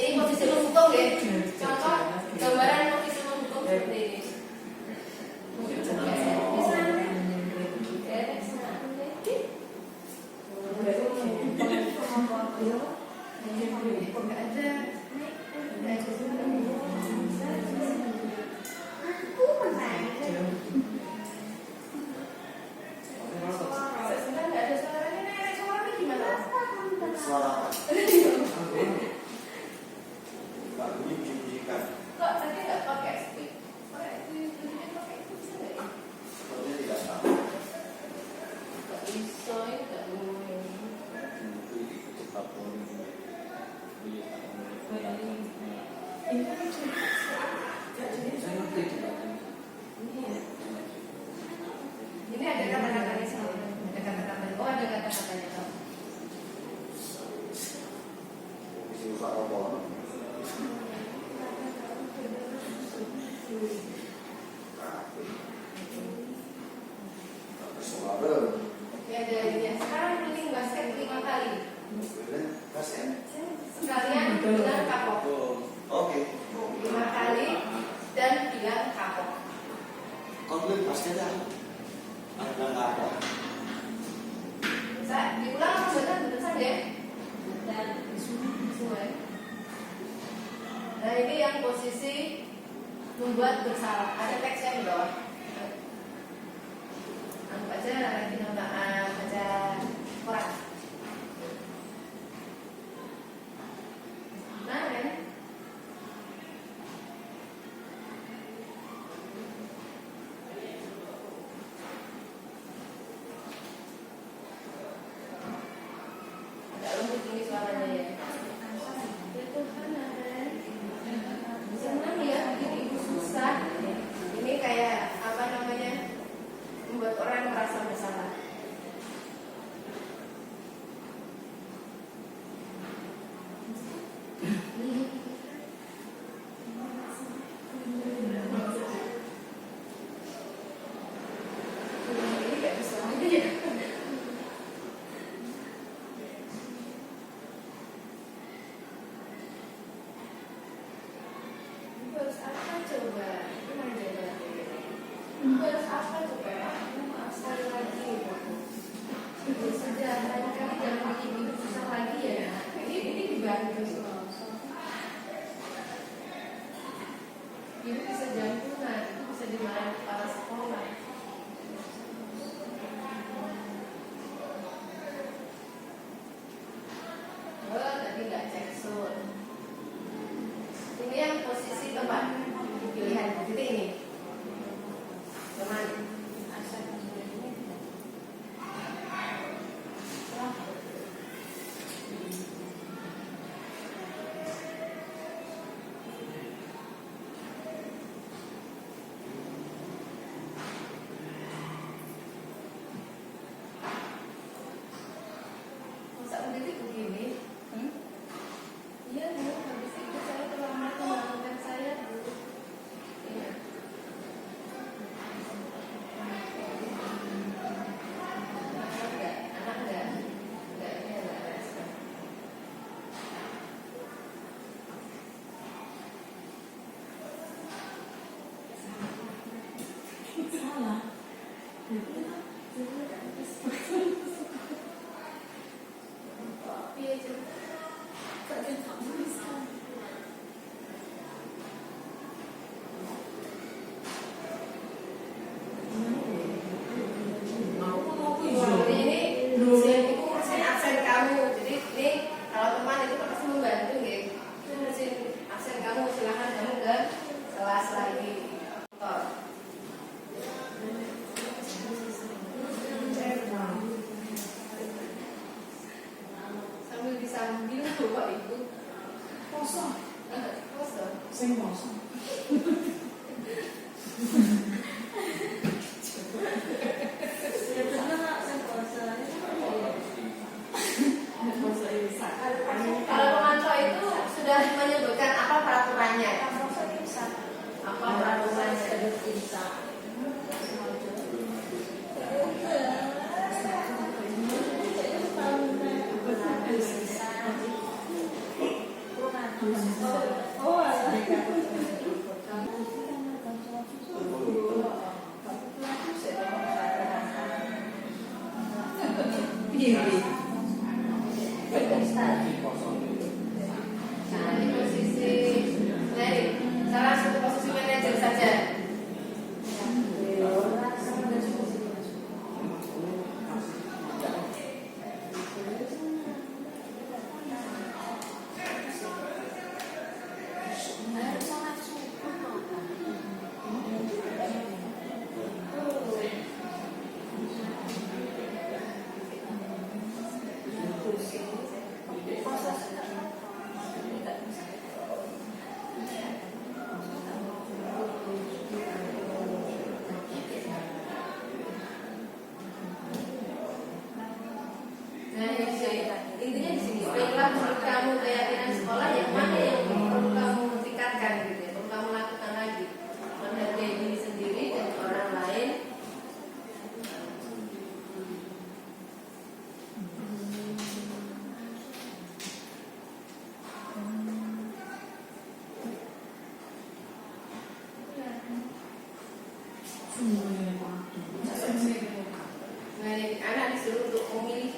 Ini posisi menghukum ya. Contoh gambaran posisi menghukum seperti ini. Kok tadi nggak pakai speak? Pakai bisa nggak ya? Nggak bisa, nggak boleh. Ini ada kata-katanya soalnya. Ada kata-katanya. Oh, ada kata-katanya. Ya, ada ini. Sekarang penting basket 5 kali. Sekalian bilang kapok. Oke. 5 kali dan bilang kapok. Konflik pasti ada. Ada apa? Bisa diulang benar saja. Dan semua. Nah, ini yang posisi membuat bersalah. Ada teksnya di bawah. Nampak aja lagi nonton baca koran. Kemarin agak lembut ini suaranya ya. Ya Tuhan, senang ya bikin ibu susah. Ini kayak apa namanya, membuat orang merasa bersalah. Ini gak bisa lagi ya. Ibu harus apa coba? Itu mana jawaban? Ibu harus apa coba? Maaf sekali lagi. Ibu sudah lain kali jangan bikin ibu susah lagi ya. Ini dibantu semua. Ibu bisa jantungan, ibu bisa dimarahin kepala sekolah. Oh, tapi nggak cek sound. Ini yang posisi tempat pilihan titik ini. Teman. Masa mendidik begini? Iya, Bu. Habis itu saya terlambat membangunkan saya, Bu. Iya. Anak enggak? Enggak, ini enggak respon. Salah. Iya, Bu. Kadang tak bisa. Jadi ini urusin absen kamu. Jadi ini kalau teman itu pasti membantu, gitu. Itu urusin absen kamu, silahkan kamu ke kelas lagi. Oh. Sambil disambil bapak ibu. Kosong. Kosong. Sing kosong. Kalau pemantau itu sudah menyebutkan apa peraturannya? Apa peraturannya? Nah, di posisi saya langsung ke posisi manajer saja. Nah, intinya di sini, setelah menurut kamu keyakinan sekolah yang mana yang perlu kamu tingkatkan gitu ya, perlu kamu lakukan lagi, menghargai diri sendiri dan orang lain. Nah, anak disuruh untuk memilih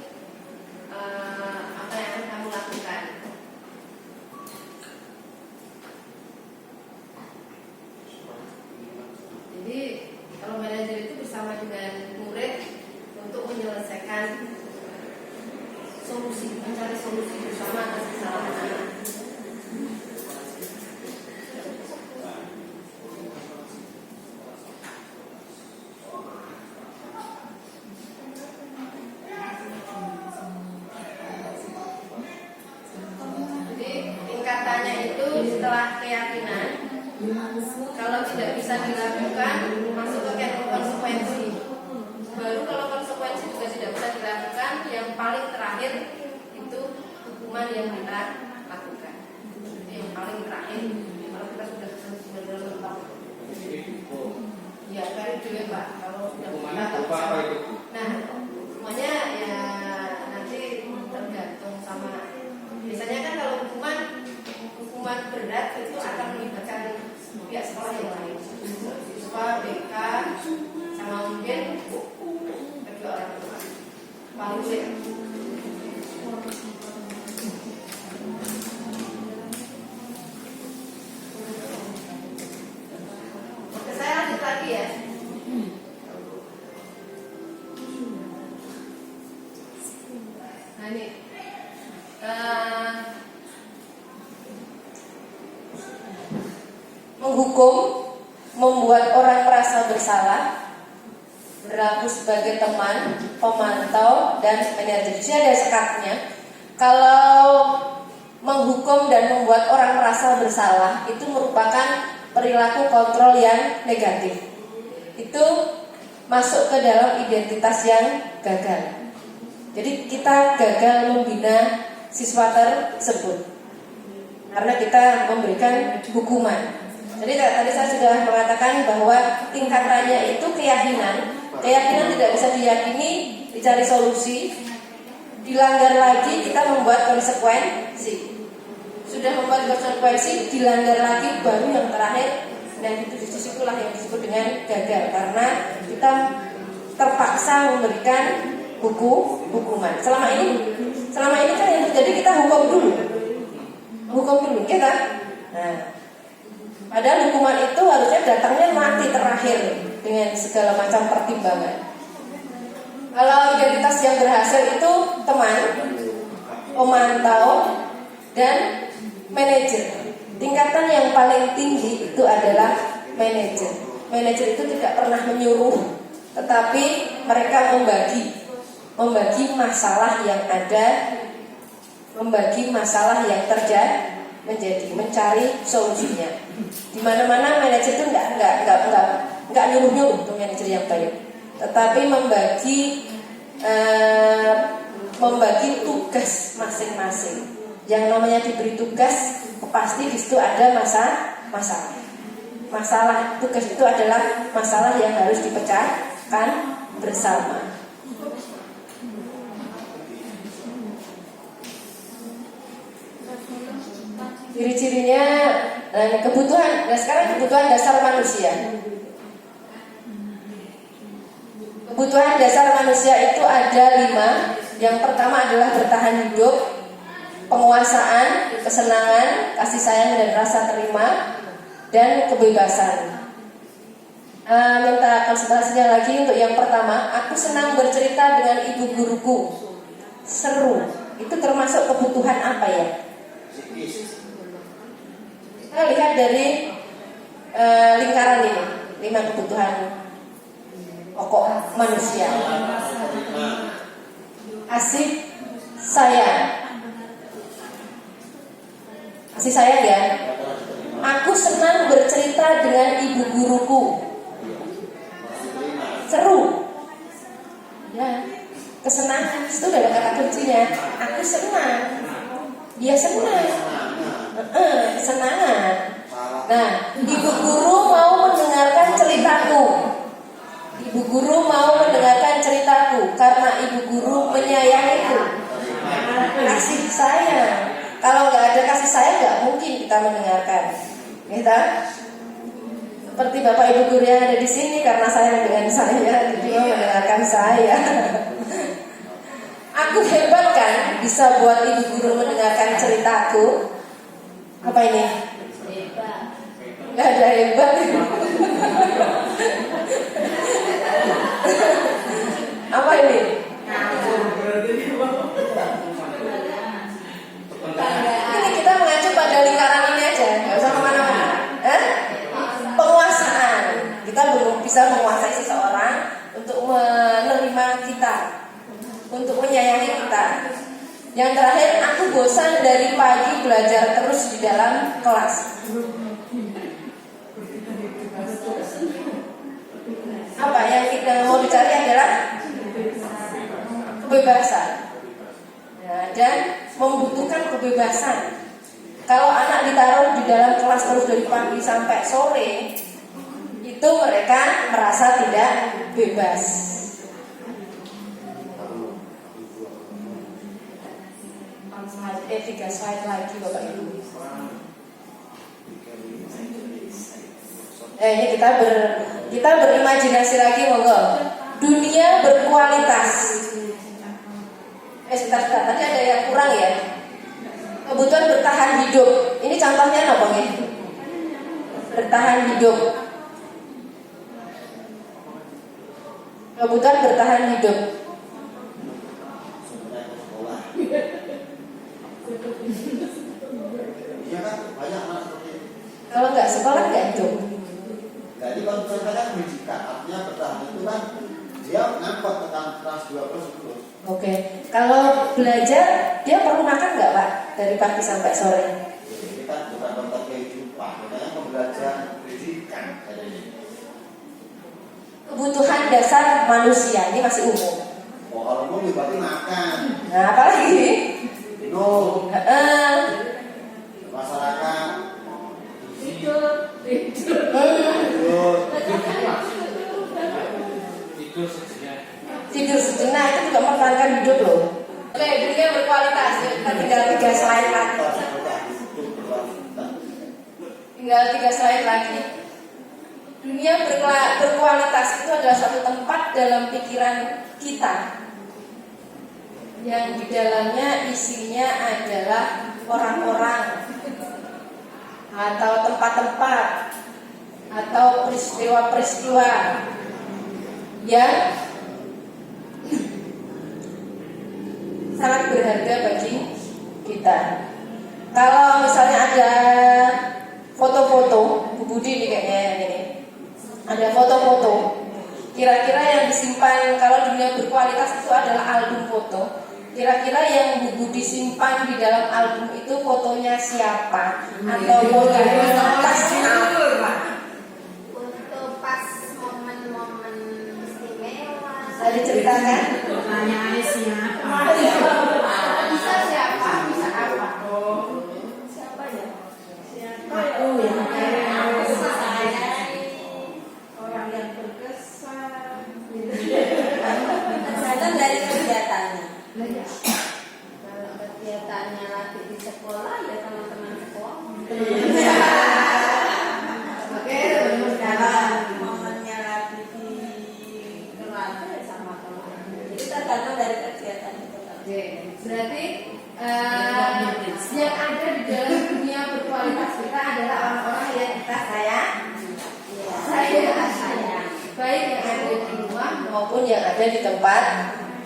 apa yang akan kamu lakukan. katanya itu setelah keyakinan, kalau tidak bisa dilakukan masuk ke konsekuensi. Baru kalau konsekuensi juga tidak bisa dilakukan, yang paling terakhir itu hukuman yang kita lakukan. Jadi yang paling terakhir kalau kita sudah benar-benar mentok. Ya cari duit Pak. Kalau sudah kita apa itu? Nah, semuanya ya nanti tergantung sama. Biasanya kan kalau hukuman berat itu akan melibatkan pihak sekolah yang lain, siswa, BK, sama mungkin kedua orang tua. Paling sulit. Oke, saya lanjut lagi ya. Nah ini menghukum, membuat orang merasa bersalah, berlaku sebagai teman, pemantau, dan manajer. Jadi ada sekatnya. Kalau menghukum dan membuat orang merasa bersalah itu merupakan perilaku kontrol yang negatif. Itu masuk ke dalam identitas yang gagal. Jadi kita gagal membina siswa tersebut karena kita memberikan hukuman. Jadi tadi saya sudah mengatakan bahwa tingkatannya itu keyakinan tidak bisa diyakini, dicari solusi, dilanggar lagi, kita membuat konsekuensi. Sudah membuat konsekuensi, dilanggar lagi, baru yang terakhir. Dan itu disitulah yang disebut dengan gagal, karena kita terpaksa memberikan hukuman. Selama ini kan yang terjadi kita hukum dulu kita. Nah, padahal hukuman itu harusnya datangnya nanti terakhir dengan segala macam pertimbangan. Kalau identitas yang berhasil itu teman, pemantau, dan manajer. Tingkatan yang paling tinggi itu adalah manajer. Manajer itu tidak pernah menyuruh, tetapi mereka membagi masalah yang ada, membagi masalah yang terjadi, mencari solusinya. Di mana-mana manajer itu enggak nyuruh-nyuruh untuk manajer yang baik, tetapi membagi tugas masing-masing. Yang namanya diberi tugas pasti di situ ada masalah. Tugas itu adalah masalah yang harus dipecahkan bersama. Ciri-cirinya, kebutuhan. Nah sekarang kebutuhan dasar manusia. Kebutuhan dasar manusia itu ada 5. Yang pertama adalah bertahan hidup, penguasaan, kesenangan, kasih sayang dan rasa terima, dan kebebasan. Minta konsultasinya lagi untuk yang pertama. Aku senang bercerita dengan ibu guruku. Seru. Itu termasuk kebutuhan apa ya? Kita lihat dari lingkaran ini, 5 kebutuhan pokok manusia. Kasih sayang ya. Aku senang bercerita dengan ibu guruku. Seru. Ya, kesenangan itu udah ada kata kuncinya. Aku senang. Dia senang. Kesenangan. Nah, ibu guru mau mendengarkan ceritaku. Ibu guru mau mendengarkan ceritaku karena ibu guru menyayangiku. Kasih sayang. Kalau nggak ada kasih sayang, nggak mungkin kita mendengarkan. Kita seperti bapak ibu guru yang ada di sini, karena sayang dengan saya, jadi mau mendengarkan saya. Aku hebat kan, bisa buat ibu guru mendengarkan ceritaku. Apa ini? Nggak ada hebat. Apa ini? Ini kita mengacu pada lingkaran ini aja, nggak usah kemana-mana. Penguasaan. Kita belum bisa menguasai seseorang untuk menerima kita, untuk menyayangi kita. Yang terakhir, aku bosan dari pagi belajar terus di dalam kelas. Apa yang kita mau dicari adalah kebebasan. Nah, dan membutuhkan kebebasan. Kalau anak ditaruh di dalam kelas terus dari pagi sampai sore, itu mereka merasa tidak bebas. Tiga slide lagi Bapak Ibu. Ini kita berimajinasi lagi, monggo. Dunia berkualitas. Sebentar, tadi ada yang kurang ya. Kebutuhan bertahan hidup. Ini contohnya apa nih? Bertahan hidup. Kebutuhan bertahan hidup. Iya kan, banyak anak seperti itu. Kalau nggak sekolah nggak hidup. Jadi kalau misalnya kan pendidikan, artinya bertahan itu kan dia ngangkut tentang kelas 2 plus terus. Oke. Kalau belajar dia perlu makan nggak Pak? Dari pagi sampai sore. Jadi kan bukan tentang kehidupan, makanya pembelajaran pendidikan katanya. Kebutuhan dasar manusia ini masih umum. Oh, kalau umum berarti makan, Nah, apalagi minum, Heeh. masyarakat, Tidur. tidur. Tidur sejenak itu juga mempertahankan hidup loh. Oke, dunia berkualitas. Kita tinggal 3 slide lagi. Tinggal 3 slide lagi. Dunia berkualitas itu adalah suatu tempat dalam pikiran kita yang di dalamnya isinya adalah orang-orang atau tempat-tempat atau peristiwa-peristiwa yang sangat berharga bagi kita. Kalau misalnya ada foto-foto, Bu Budi nih kayaknya ini, ada foto-foto. Kira-kira yang disimpan kalau dunia berkualitas itu adalah album foto. Kira-kira yang Bu Budi simpan di dalam album itu fotonya siapa? Atau fotonya pas apa? Untuk pas momen-momen istimewa. Saya diceritakan. Pertanyaannya siapa? Bisa siapa? Bisa apa? Siapa ya? Aku yang Orang yang berkesan. Tergantung dari kegiatannya. Kalau kegiatannya lagi di sekolah ya teman-teman sekolah. Oke, Kalau momennya lagi di keluarga ya sama keluarga. Jadi tergantung dari kegiatan itu. Oke, berarti yang ada di dalam dunia berkualitas kita adalah orang-orang yang kita sayang, baik yang ada di rumah maupun yang ada di tempat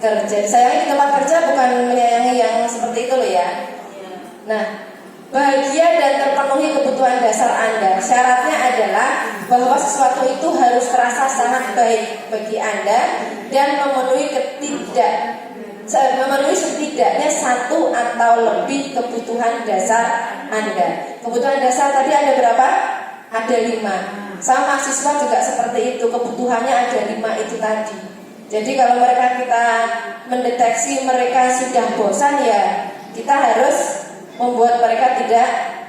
kerja. Sayangi di tempat kerja bukan menyayangi yang seperti itu loh ya. Nah, bahagia dan terpenuhi kebutuhan dasar Anda. Syaratnya adalah bahwa sesuatu itu harus terasa sangat baik bagi Anda dan memenuhi setidaknya 1 atau lebih kebutuhan dasar Anda. Kebutuhan dasar tadi ada berapa? Ada 5. Sama mahasiswa juga seperti itu, kebutuhannya ada 5 itu tadi. Jadi kalau kita mendeteksi mereka sudah bosan, ya kita harus membuat mereka tidak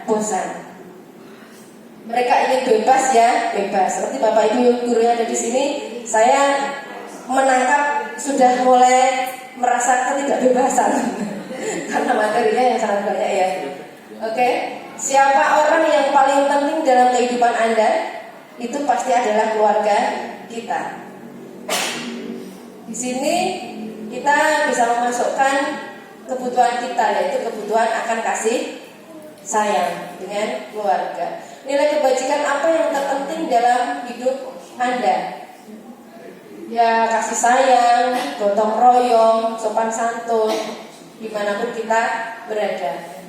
bosan. Mereka ingin bebas, ya bebas. Seperti Bapak Ibu guru yang ada di sini, saya menangkap sudah mulai merasa ketidakbebasan karena materinya yang sangat banyak ya. Oke, siapa orang yang paling penting dalam kehidupan Anda? Itu pasti adalah keluarga kita. Di sini kita bisa memasukkan kebutuhan kita, yaitu kebutuhan akan kasih sayang dengan keluarga. Nilai kebajikan apa yang terpenting dalam hidup Anda? Ya kasih sayang, gotong royong, sopan santun, dimanapun kita berada.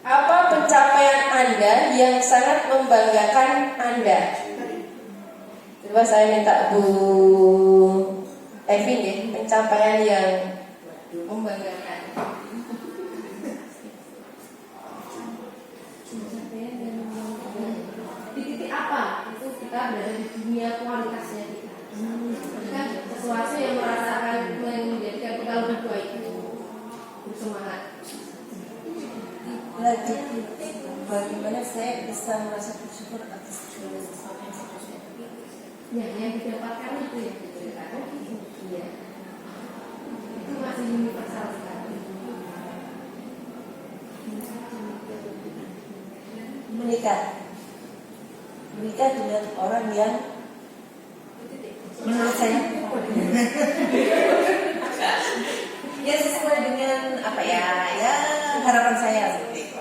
Apa pencapaian Anda yang sangat membanggakan Anda? Coba saya minta Bu Evin ya, pencapaian yang membanggakan. Lagi bagaimana saya bisa merasa bersyukur atas segala sesuatu yang sudah saya Ya, yang didapatkan itu yang diceritakan iya. Itu masih universal sekali. menikah dengan orang yang menurut saya ya sesuai dengan apa ya harapan saya seperti itu.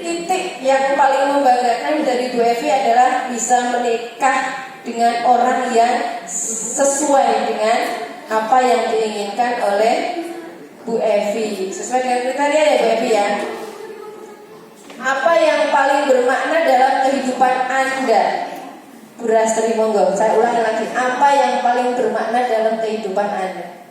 Titik yang paling membanggakan dari Bu Evi adalah bisa menikah dengan orang yang sesuai dengan apa yang diinginkan oleh Bu Evi. Sesuai dengan kriteria ya Bu Evi ya. Apa yang paling bermakna dalam kehidupan Anda? Bu Rastri, monggo, saya ulangi lagi. Apa yang paling bermakna dalam kehidupan Anda?